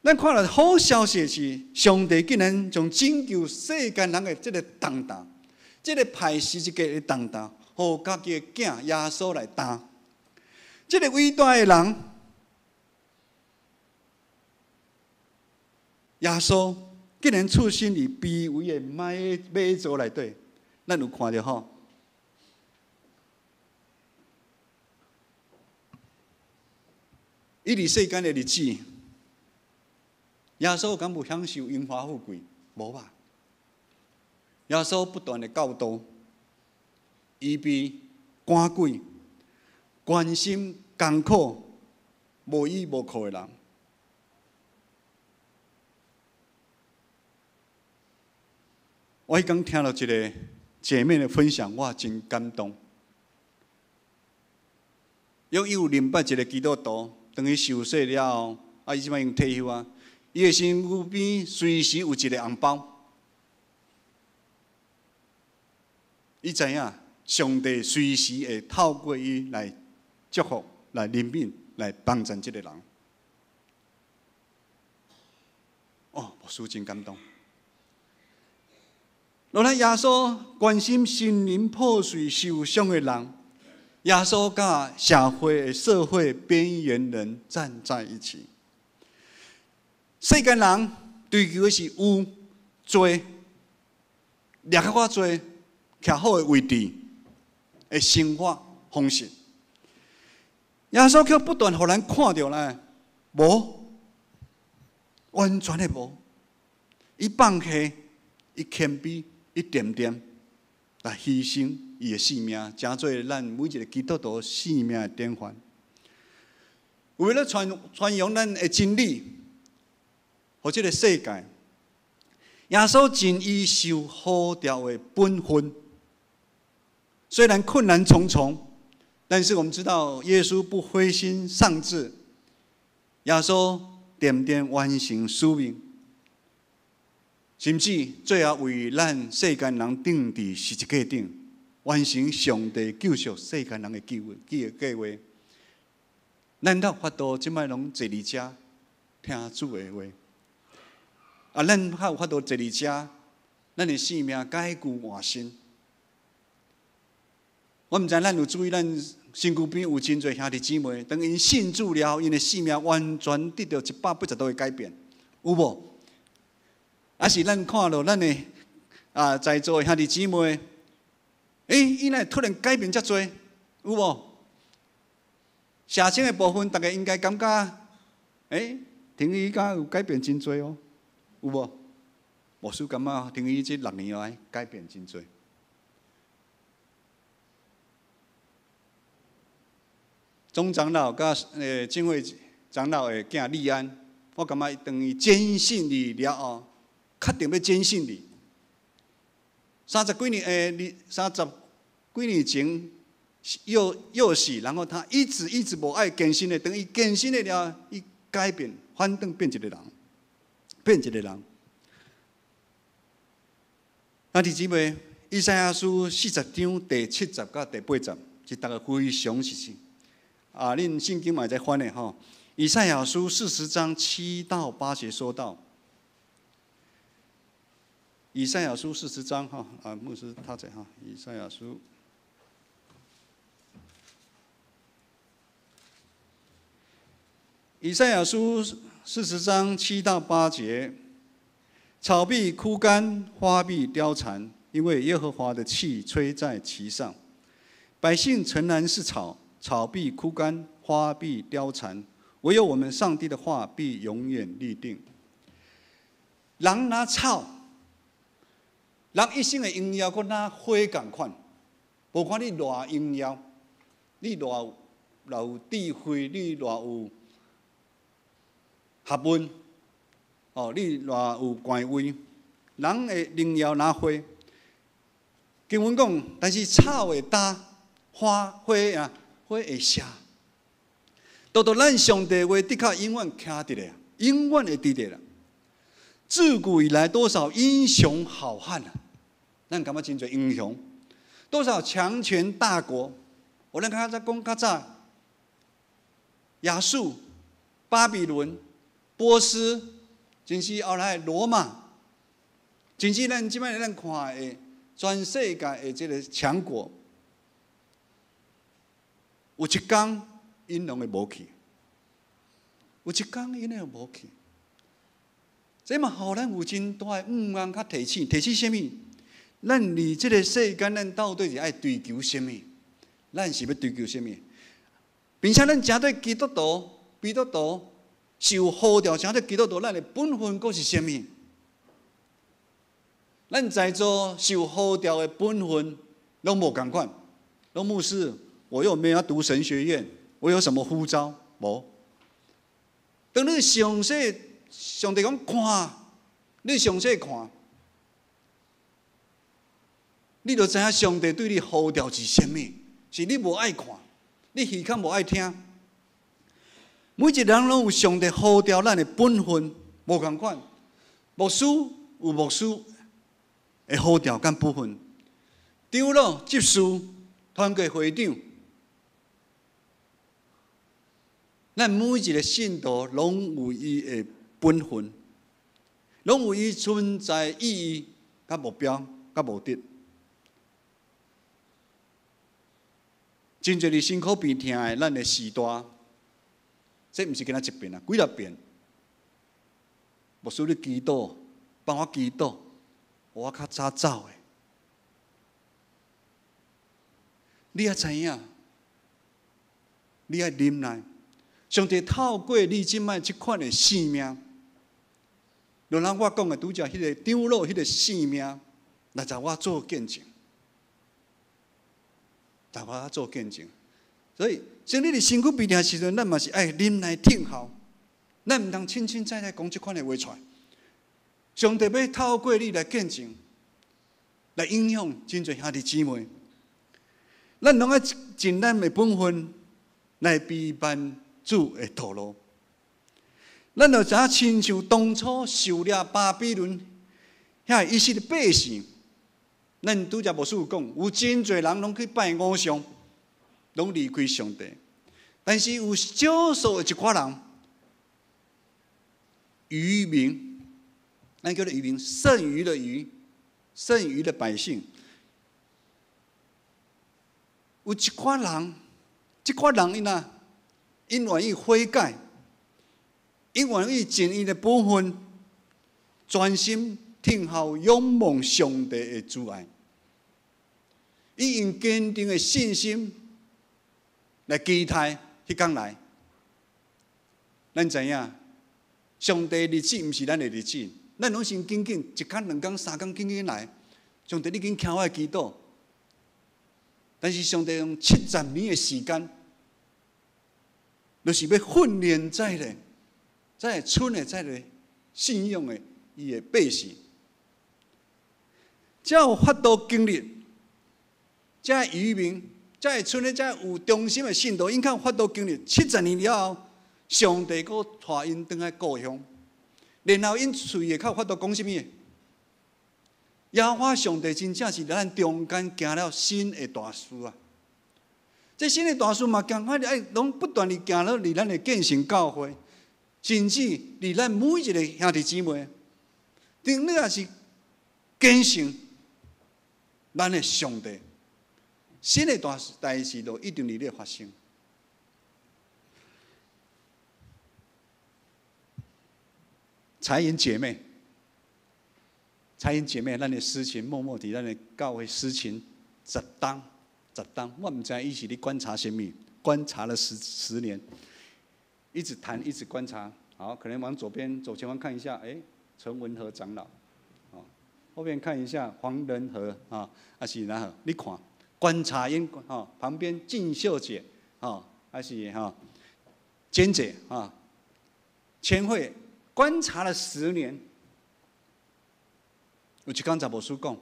咱看到好消息是，上帝竟然将拯救世间人的这个重担，这个派十字架的重担，互家己的囝耶稣来担。这个伟大的人，耶稣竟然出生于卑微的马槽内底，咱有看到吼？伊伫世间的日子。耶稣敢有享受荣华富贵？无吧。耶稣不断的教导，医治赶鬼，关心艰苦、无依无靠的人。我迄天听到一个姐妹的分享，我真感动。因为伊有明白一个基督徒，当伊受洗了后，伊即摆已经退休啊。伊的身躯边随时有一个红包，伊知影上帝随时会透过伊来祝福、来怜悯、来帮助这个人。哦，牧师真感动。原来耶稣关心心灵破碎、受伤的人，耶稣甲社会边缘人站在一起。世间人追求的是有、做、掠较我多、徛好的位置的生活方式。耶稣却不断互咱看到呢，无，完全的无。伊放下，伊谦卑，伊点点来牺牲伊的性命，成做咱每一个基督徒性命的典范。为了传扬咱的真理。互这个世界，耶稣尽伊受呼召的本分。虽然困难重重，但是我们知道耶稣不灰心丧志，耶稣点点完成使命，甚至最后为咱世间人钉伫十字架顶，完成上帝救赎世间人的计划。咱有法度即摆拢坐伫遮，听主的话。啊，咱较有法度坐伫遮，咱的性命改旧换新。我毋知咱有注意，咱身躯边有真侪兄弟姊妹，当因信主了，因的性命完全得到180度的改变，有无？还是咱看到咱的在座的兄弟姊妹，伊若突然改变遮多，有无？社青的部分，大家应该感觉，婷宜敢有改变真多哦，有无？牧师感觉婷宜这6年来改变真多。总长老甲敬会长老的囝利安，我感觉当伊坚信你了后，确定要坚信你。30几年前幼死，然后他一直无爱更新的，等伊更新的了，伊改变，反倒变一个人，变一个人。兄弟姊妹，以赛亚书40章第70到第80，是大家非常熟悉。恁圣经嘛会在翻的吼。以赛亚书40章7到8节说到，以赛亚书40章哈牧师他在哈，以赛亚书。以赛亚书40章7到8节，草必枯干，花必凋残，因为耶和华的气吹在其上。百姓诚然是草，草必枯干，花必凋残，唯有我们上帝的话必永远立定。人拿草，人一生的荣耀，佮拿花同款。无管你偌荣耀，你偌有智慧，你偌有学问，你偌有官位，人的荣耀拿花。经文讲，但是草会焦，花会谢。独咱上帝话的确永远徛伫咧，永远会伫咧啦。自古以来，多少英雄好汉啊！咱感觉真侪英雄，多少强权大国。我咱较早，亚述、巴比伦、波斯，甚至后来罗马，甚至咱即摆咱看的全世界的这个强国，有一天因拢会无去，有一天因会无去。这嘛，互咱有真大的暗较提醒，提醒什么？咱伫这个世间，咱到底是爱追求什么？咱是要追求什么？并且咱针对基督徒受呼召，针对基督徒，咱的本分佫是什么？咱在座受呼召的本分，拢无同款。拢牧师，我又没有要读神学院，我有什么呼召？无。当你详细，上帝讲看，你详细看，你就知影上帝对你呼召是什么。是你无爱看，你耳孔无爱听。每一个人拢有上帝呼召咱的本分，无同款。牧师有牧师的呼召跟本分，长老、执事、团契会长，咱每一个信徒拢有伊的本分，拢有伊存在意义、甲目标、甲目的。真侪哩辛苦病痛的，咱的时代，这毋是敢若一遍啊，几啊遍。牧师，你祈祷，帮我祈祷，我较早走的。你也知影，你要忍耐。上帝透过你即摆即款的性命，就让我讲的拄则迄个长老迄个性命，来在我做见证。大家做见证，所以像你伫身躯病痛时阵，咱嘛是爱忍耐听候，咱毋通清清在在讲即款的话出来。上帝要透过你来见证，来影响真侪兄弟姊妹。咱拢爱尽咱的本分来陪伴主的道路。咱就知影，亲像当初受了巴比伦遐以色列百姓。咱拄则牧师有讲，有真侪人拢去拜偶像，拢离开上帝。但是有少数的一寡人，渔民，咱叫做渔民，剩余的余，剩余的百姓。有一群人，这群人因愿意悔改，因愿意尽伊的本分，专心听候仰望上帝的慈爱。伊用坚定的信心来期待迄天来。咱知影，上帝的日子毋是咱的日子，咱拢是紧紧一天、两天、三天紧紧来。上帝，你紧听我的祈祷。但是上帝用70年的时间，就是要训练在村的信仰的伊的百姓，才有法度经历，才渔民，才村的才有忠心的信徒，因较有法度经历70年了后，上帝搁带因回来故乡，然后因嘴会较有法度讲什么？耶和华上帝真正是咱中间行了新的大事啊！这新的大事嘛，共款的拢不断地行了，离咱的建成教会，甚至离咱每一个兄弟姊妹，顶你也是建成咱的上帝。新的大代志就一定伫咧发生。彩云姐妹。彩云姐妹，咱的诗情默默地，咱的教会诗情10当，我唔知伊是咧观察什么，观察了10年，一直谈，一直观察。好，可能往左前方看一下，陈文和长老，后边看一下黄仁和还是哪个？你看，观察因旁边静秀姐还是坚姐千惠，观察了10年。有一天查某师讲，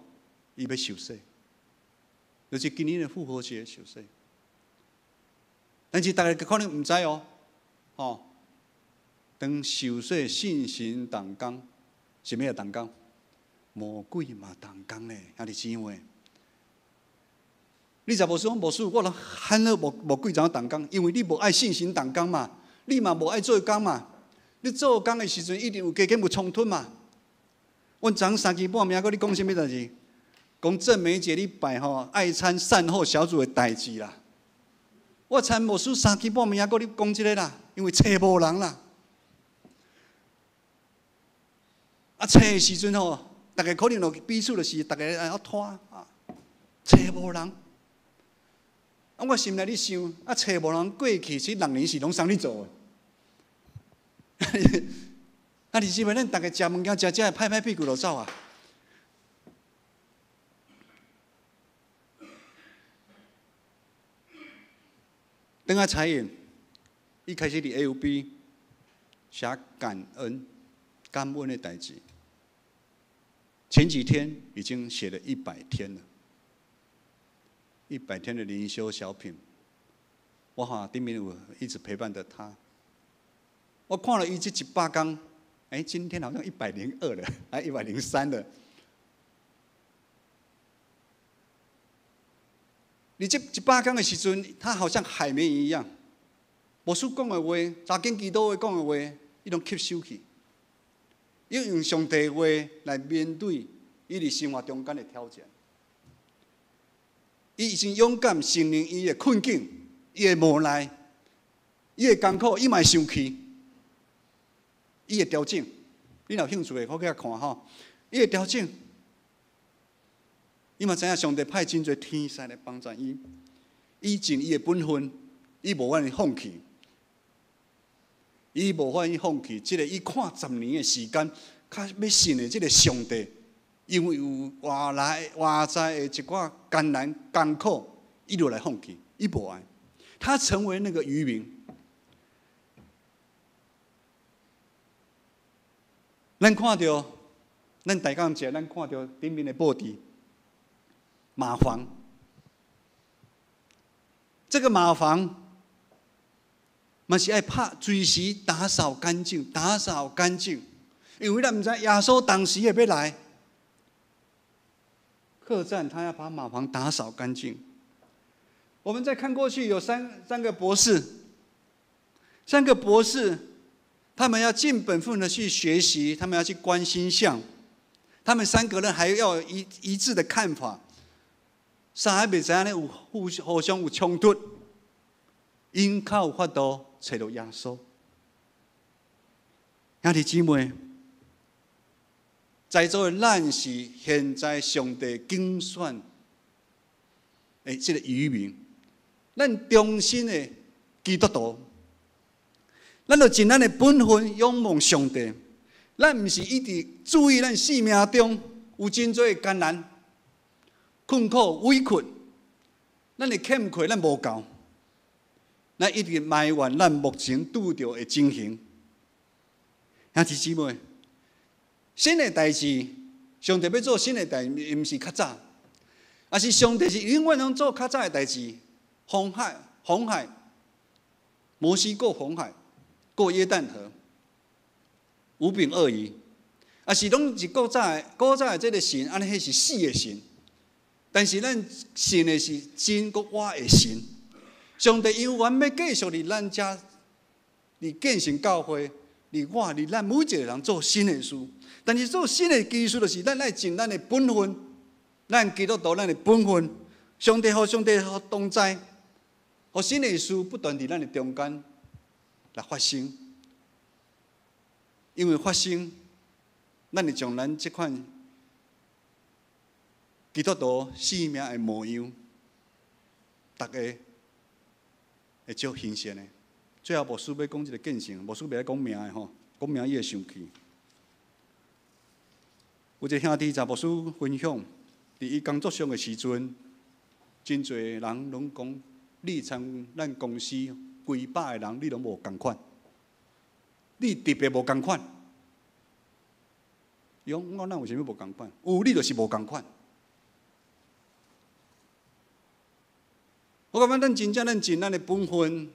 伊要受洗，就是今年的复活节受洗。但是大家可能唔知当受洗信心动工，什么动工？魔鬼嘛动工咧，兄弟姊妹。你查某师讲无事，我都喊了魔鬼怎样动工？因为你无爱信心动工嘛，你嘛无爱做工嘛。你做工的时阵，一定有加减有冲突嘛。阮昨3更半暝，搁你讲什么代志？讲郑梅姐你摆爱餐善后小组的代志啦。我参无输3更半暝，搁你讲这个啦，因为找无人啦。找的时阵大家可能就彼此就是大家要拖找无人。我心内咧想，找无人过去这6年是拢啥你做的？你是咪咱大家食物件食拍拍屁股就走啊？等下彩云，一开始伫 AUB 写感恩的代志，前几天已经写了100天了，100天的灵修小品，我顶面有一直陪伴着他，我看了伊这100天。今天好像102了，还103了。你这100天的时阵，他好像海绵一样，牧师讲的话，查经基督讲的话，伊拢吸收去，伊用上帝的话来面对伊伫生活中间的挑战。伊已经勇敢承认伊的困境、伊的无奈、伊的艰苦，伊嘛生气。伊会调整，你若有兴趣的，可以看伊会调整。伊嘛知影上帝派真侪天使来帮助伊，伊尽伊的本分，伊无愿意放弃，伊无愿意放弃。这个伊看10年的时间，较要信的这个上帝，因为有外在的一寡艰难艰苦，伊就来放弃，伊无爱。他成为那个渔民。咱看到，咱大港节，咱看到顶面的报纸，马房。这个马房，嘛是爱随时打扫干净，打扫干净。因为咱唔知耶稣当时也要来，客栈他要把马房打扫干净。我们再看过去，有三个博士，他们要尽本分的去学习，他们要去观星象，他们3个人还要有一致的看法，三个袂知影有互相有冲突，因靠有法度找到耶稣。兄弟姊妹，在座的咱是现在上帝竞选的这个渔民，咱忠心的基督徒，咱就尽咱的本分仰望上帝。咱毋是一直注意咱生命中有真多的艰难、困苦、委屈，咱的欠缺咱无够，咱一直埋怨咱目前拄到的情形。兄弟姊妹，新的代志，上帝要做新的代志，毋是较早，而是上帝是永远拢做较早的代志。红海，摩西过红海，过约旦河，五饼二鱼，啊是拢是古早的这个神，安尼迄是死的神，但是咱信的是真国活的神。上帝永远要继续伫咱遮，伫建成教会，伫咱每一个人做新的事。但是做新的基础，就是咱爱尽咱的本分，咱基督徒咱的本分。上帝同在，互新的事不断伫咱的中间来发生。因为发生，咱会将咱这款基督徒生命的模样，大家会照形象的。最后，牧师要讲一个见证，牧师袂爱讲名的吼，讲名伊会生气。有一个兄弟在牧师分享，伫伊工作上的时阵，真侪人拢讲，你参咱公司几百个人，你拢无共款。你特别无共款，伊讲咱为什么无共款？有你就是无共款。我感觉咱真正尽咱的本分，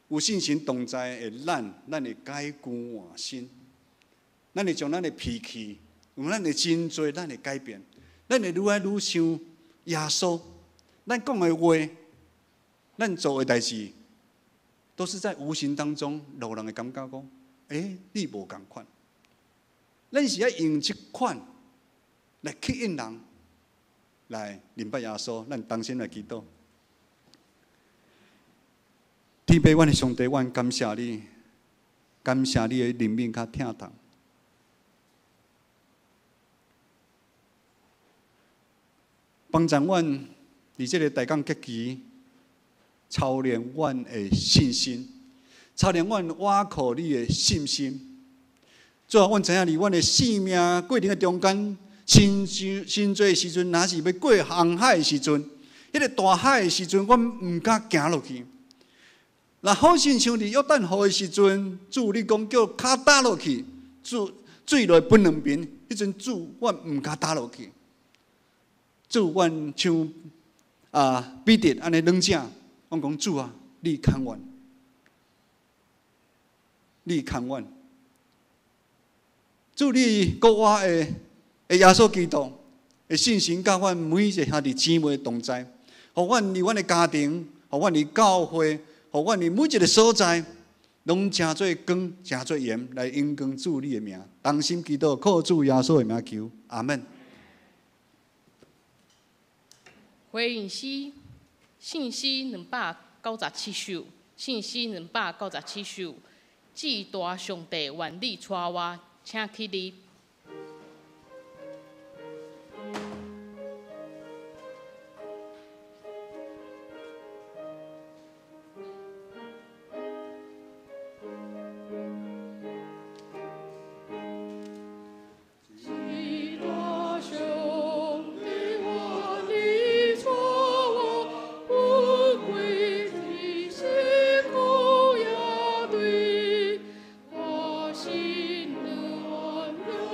有信心同在的咱会改过换新，咱会将咱的脾气，用咱的真做，咱会改变，咱会愈来愈像耶稣。咱讲的话，咱做的代志。都是在无形当中，路人会感觉讲，你无共款。咱是要用这款来吸引人，来明白耶稣，咱当心来祈祷。天父，阮的上帝，阮感谢你，感谢你的怜悯甲疼痛。帮助阮伫这个大港节期。操练阮的信心，操练阮倚靠你的信心。最后，阮知影伫阮的生命过程的中间，真多时阵，若是要过红海的时阵，迄个大海的时阵，阮毋敢行落去。若好像像伫约旦河的时阵，主你讲叫脚踏落去，水落分两边，迄阵主阮毋敢踏落去。主阮像彼得安尼软正。我讲主啊，你看阮，你看阮，主你国我的耶稣基督的信心，甲阮每一个兄弟姊妹同在，互阮伫阮的家庭，互阮伫教会，互阮伫每一个所在，拢诚做光，诚做盐，来荣光主你的名。同心祈祷，靠主耶稣的名求，阿门。回应诗。信诗297首，信诗297首，至大上帝愿你带我，请起立。心的温柔。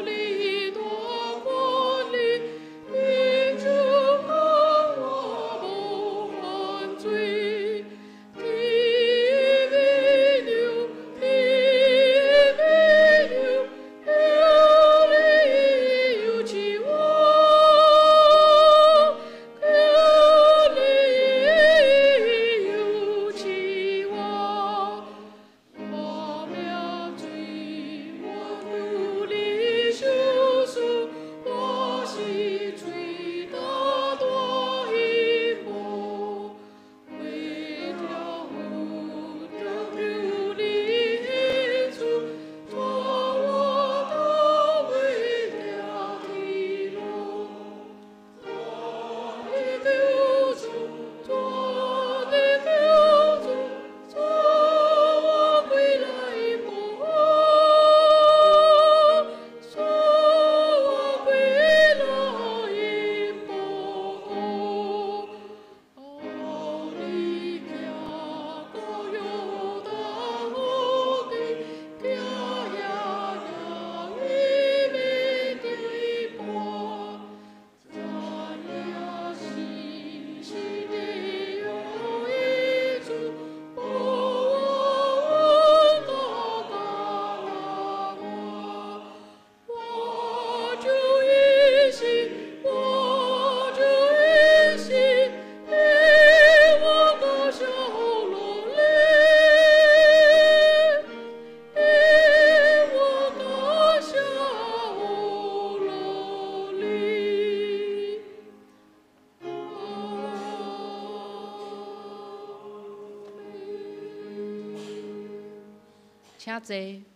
请坐。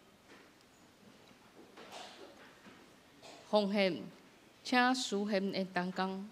奉献，请书献的当工。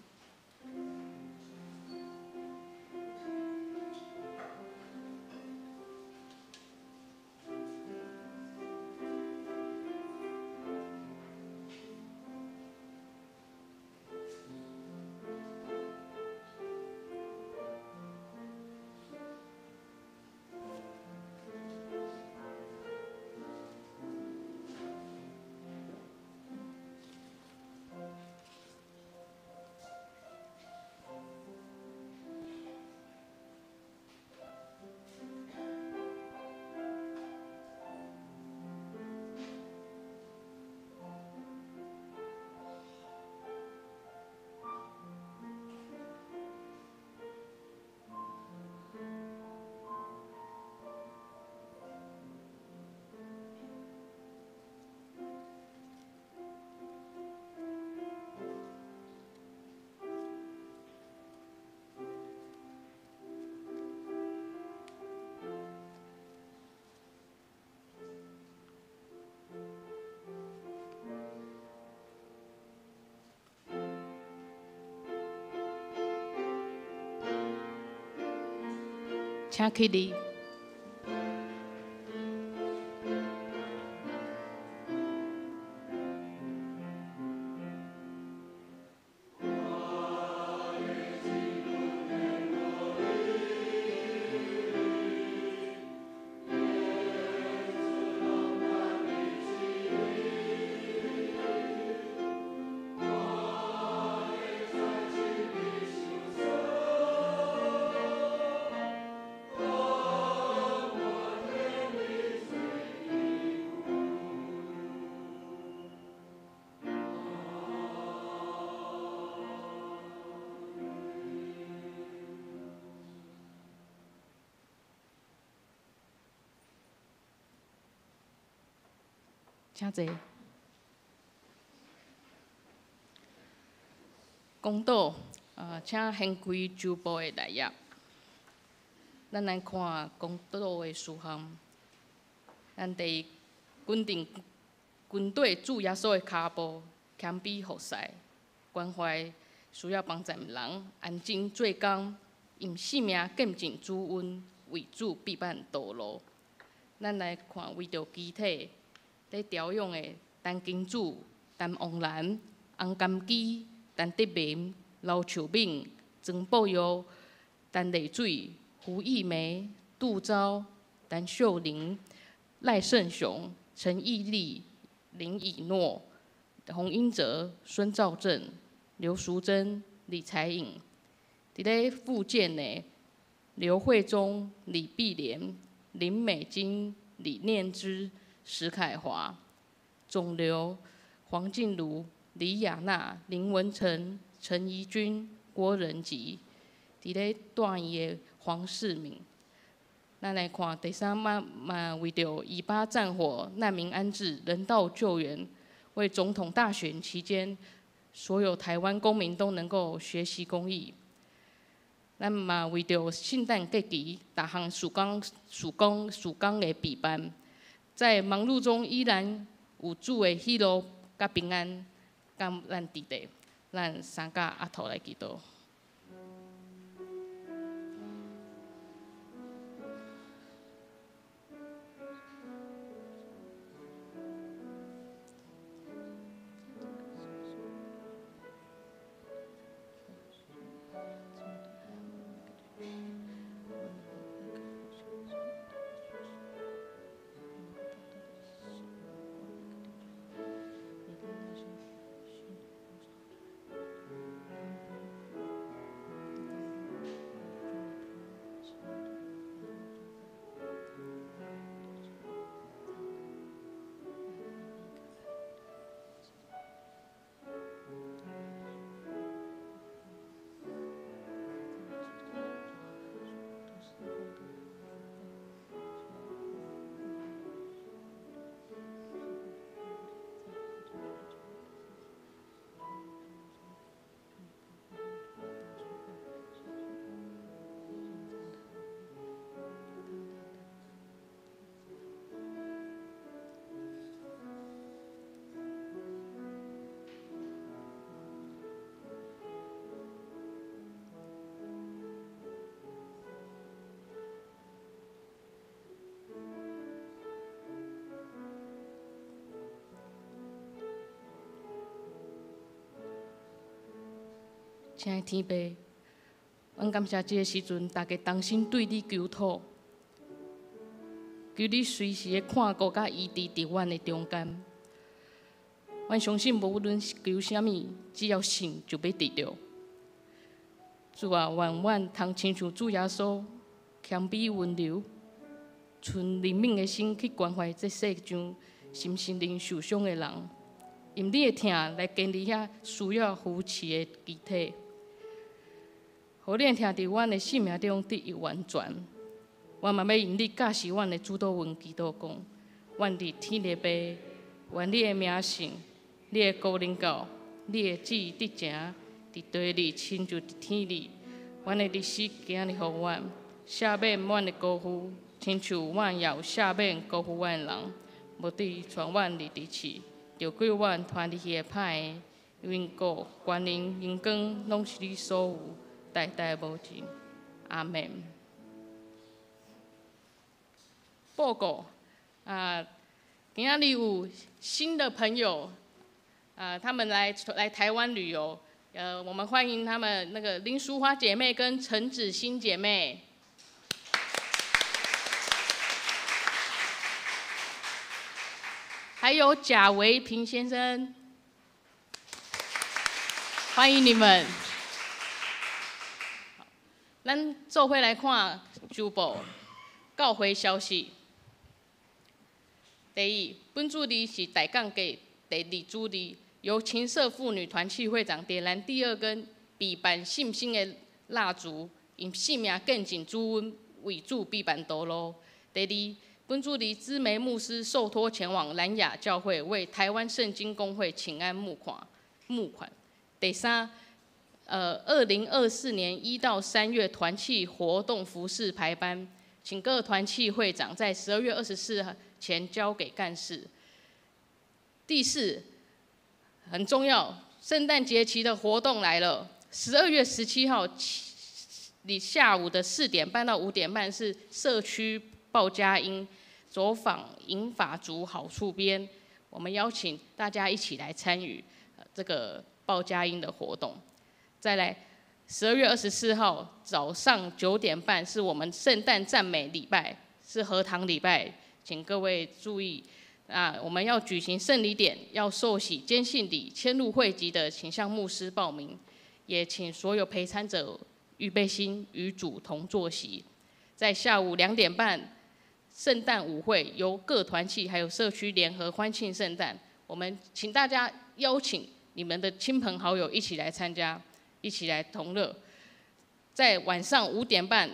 请起立。请坐。公道，请掀开周报的内页。咱来看公道的事项。咱第军队驻耶稣的骹步，谦卑服侍，关怀需要帮助的人，安静做工，用性命见证主恩，为主必办道路。咱来看为着机体。咧调用的陈金主、陈王兰、洪甘基、陈德明、刘树敏、曾宝玉、陈丽水、胡义梅、杜昭、陈秀玲、赖胜雄、陈义利、林以诺、洪英哲、孙兆正、刘淑珍、李彩颖。伫咧附件呢，刘慧忠、李碧莲、林美金、李念之。石凯华、肿瘤、黄静茹、李雅娜、林文成、陈怡君、郭仁吉，伫咧住院的黄世明。咱来看第三为着以巴战火、难民安置、人道救援，为总统大选期间，所有台湾公民都能够学习公益。咱嘛为着圣诞节期，逐项曙光的备办。在忙碌中，依然有主的喜乐甲平安，甲咱伫地。咱三甲阿头来祈祷。亲爱的天父，阮感谢这个时阵，大家同心对你求祷，求你随时的看顾甲医治伫阮的中间。阮相信，无论是求啥物，只要信就要得到。主啊，愿阮通亲像主耶稣，谦卑温柔，存怜悯的心去关怀这世上心灵受伤的人，用你的疼来建立遐需要扶持的肢体，互你的疼伫阮的生命中得以完全。我嘛要用你教示阮的主祷文祈祷讲：阮伫天立爸，愿你的名圣，你的国领导，你的旨意得成，伫地里亲像伫天里。阮的日子今日予阮，赦免阮的辜负，亲像阮也有赦免辜负阮的人。无对传阮入地市，就归阮传入去的歹的，因果、权能、荣光，拢是你所有，代代无尽。阿门。报告今仔日有新的朋友他们来台湾旅游，我们欢迎他们那个林淑花姐妹跟陈子欣姐妹。还有贾维平先生，欢迎你们。咱做伙来看周报教会消息。第一，本主日是大港街第二主日，由青社妇女团契会长点燃第2根比办信心的蜡烛，以性命更紧主恩为主比办道路。第二，本主日知梅牧师受托前往南亚教会为台湾圣经公会请安募款。第三，2024年1到3月团契活动服事排班，请各团契会长在12月24日前交给干事。第四，很重要，圣诞节期的活动来了，12月17号下午的4点半到5点半是社区报佳音走访银发族好处边，我们邀请大家一起来参与这个报佳音的活动。再来，12月24号早上9点半是我们圣诞赞美礼拜，是合堂礼拜，请各位注意我们要举行圣礼典，要受洗坚信礼迁入会籍的，请向牧师报名，也请所有陪参者预备心与主同坐席。在下午2点半。圣诞舞会由各团契还有社区联合欢庆圣诞，我们请大家邀请你们的亲朋好友一起来参加，一起来同乐。在晚上5点半，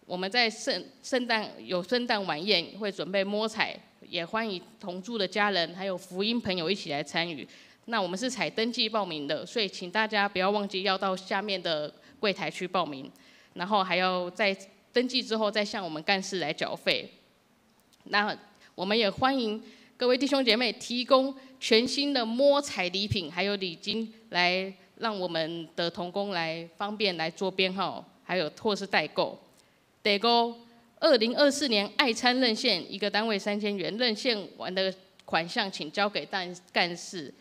我们在圣诞晚宴会准备摸彩，也欢迎同住的家人还有福音朋友一起来参与。那我们是采登记报名的，所以请大家不要忘记要到下面的柜台去报名，然后还要在登记之后再向我们干事来缴费。那我们也欢迎各位弟兄姐妹提供全新的摸彩礼品，还有礼金，来让我们的同工来方便来做编号，还有或是代购。第五，2024年爱餐认线一个单位3000元，认线完的款项请交给干事。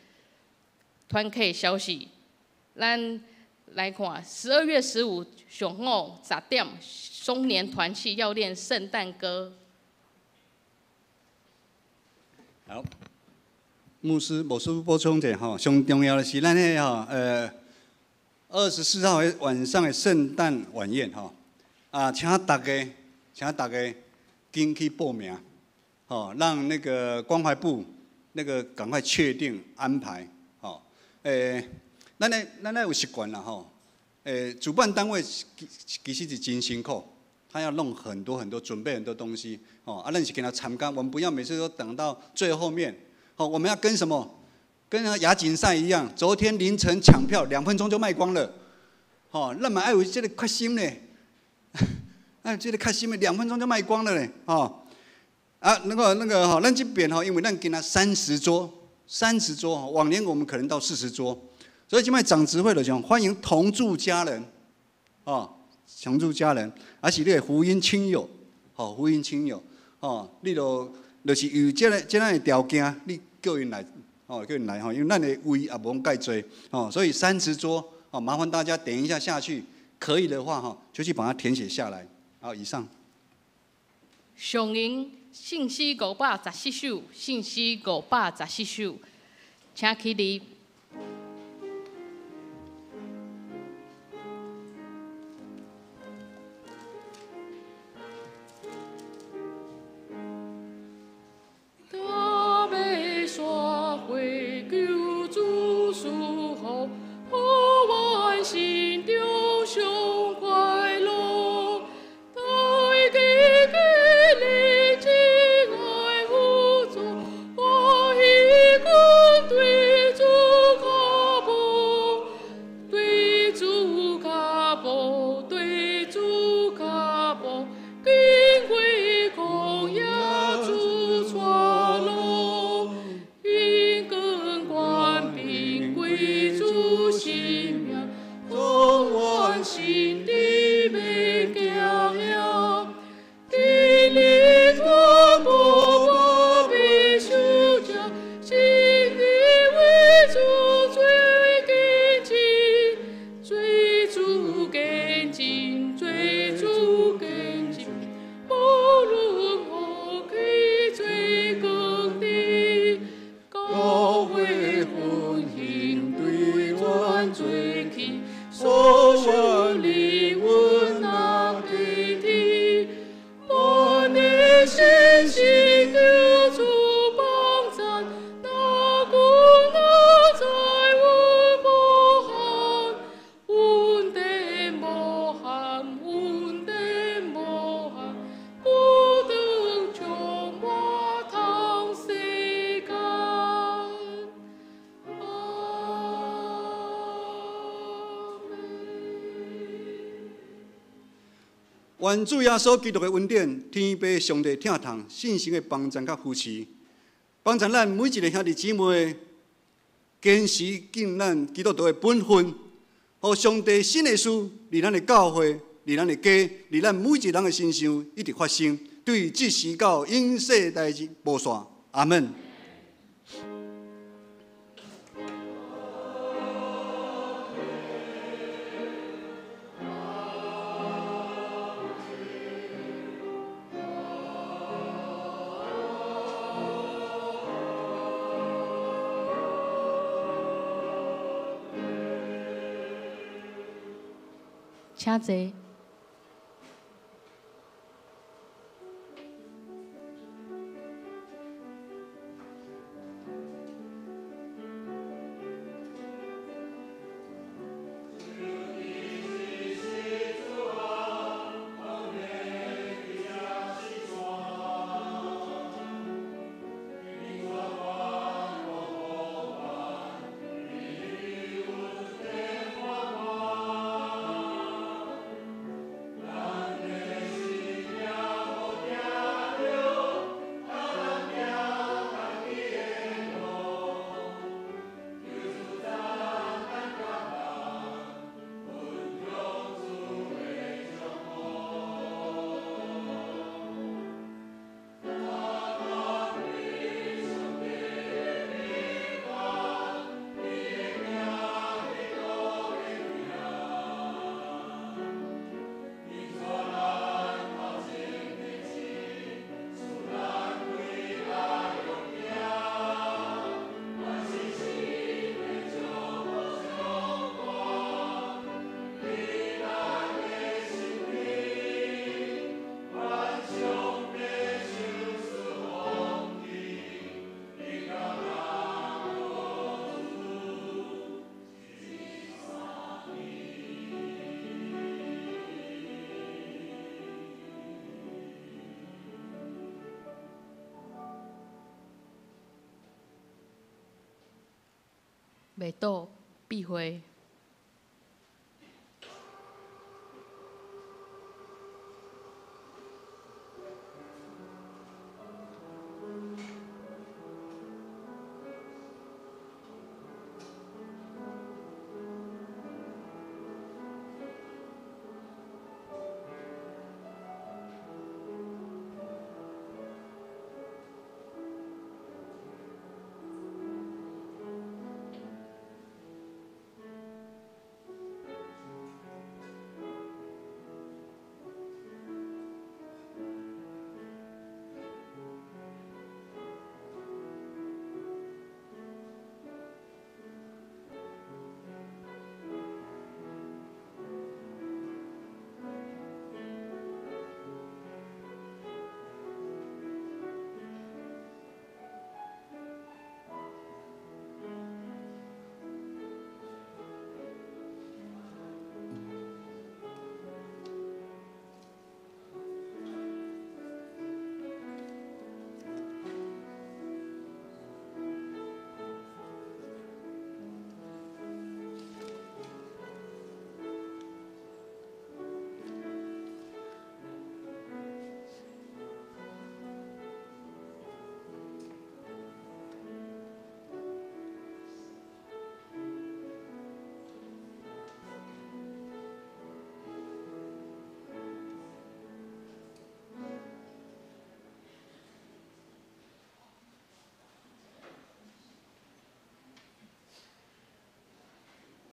团契消息，咱来看12月15上午10点，松年团契要练圣诞歌。好，牧师补充者吼，上重要的是咱迄24号的晚上的圣诞晚宴吼，请大家紧去报名，让那个关怀部那个赶快确定安排，咱有习惯啦吼，主办单位其实是真辛苦。他要弄很多准备很多东西，咱是给他参加，我们不要每次都等到最后面，我们要跟什么？跟亚锦赛一样，昨天凌晨抢票，2分钟就卖光了，咱嘛爱有这个决心呢，这个决心的2分钟就卖光了呢，那个咱这边因为咱给他30桌，往年我们可能到40桌，所以今摆长执会就讲欢迎同住家人，同住家人，还是你的福音亲友，福音亲友，你就是有这样的条件，你叫因来，因为咱的位也无介多，所以30桌，好，麻烦大家点一下下去，可以的话哈，就去把它填写下来。好，以上。上银信息514首，信息514首，请起立。愿主耶稣基督的恩典、天父上帝疼痛、信心的帮助甲扶持，帮助咱每一个兄弟姊妹坚持尽咱基督徒的本分，互上帝新的事伫咱的教会、伫咱的家、伫咱每一人的身上一直发生，对即时到永世代志无线。阿门。请坐。袂倒，必会。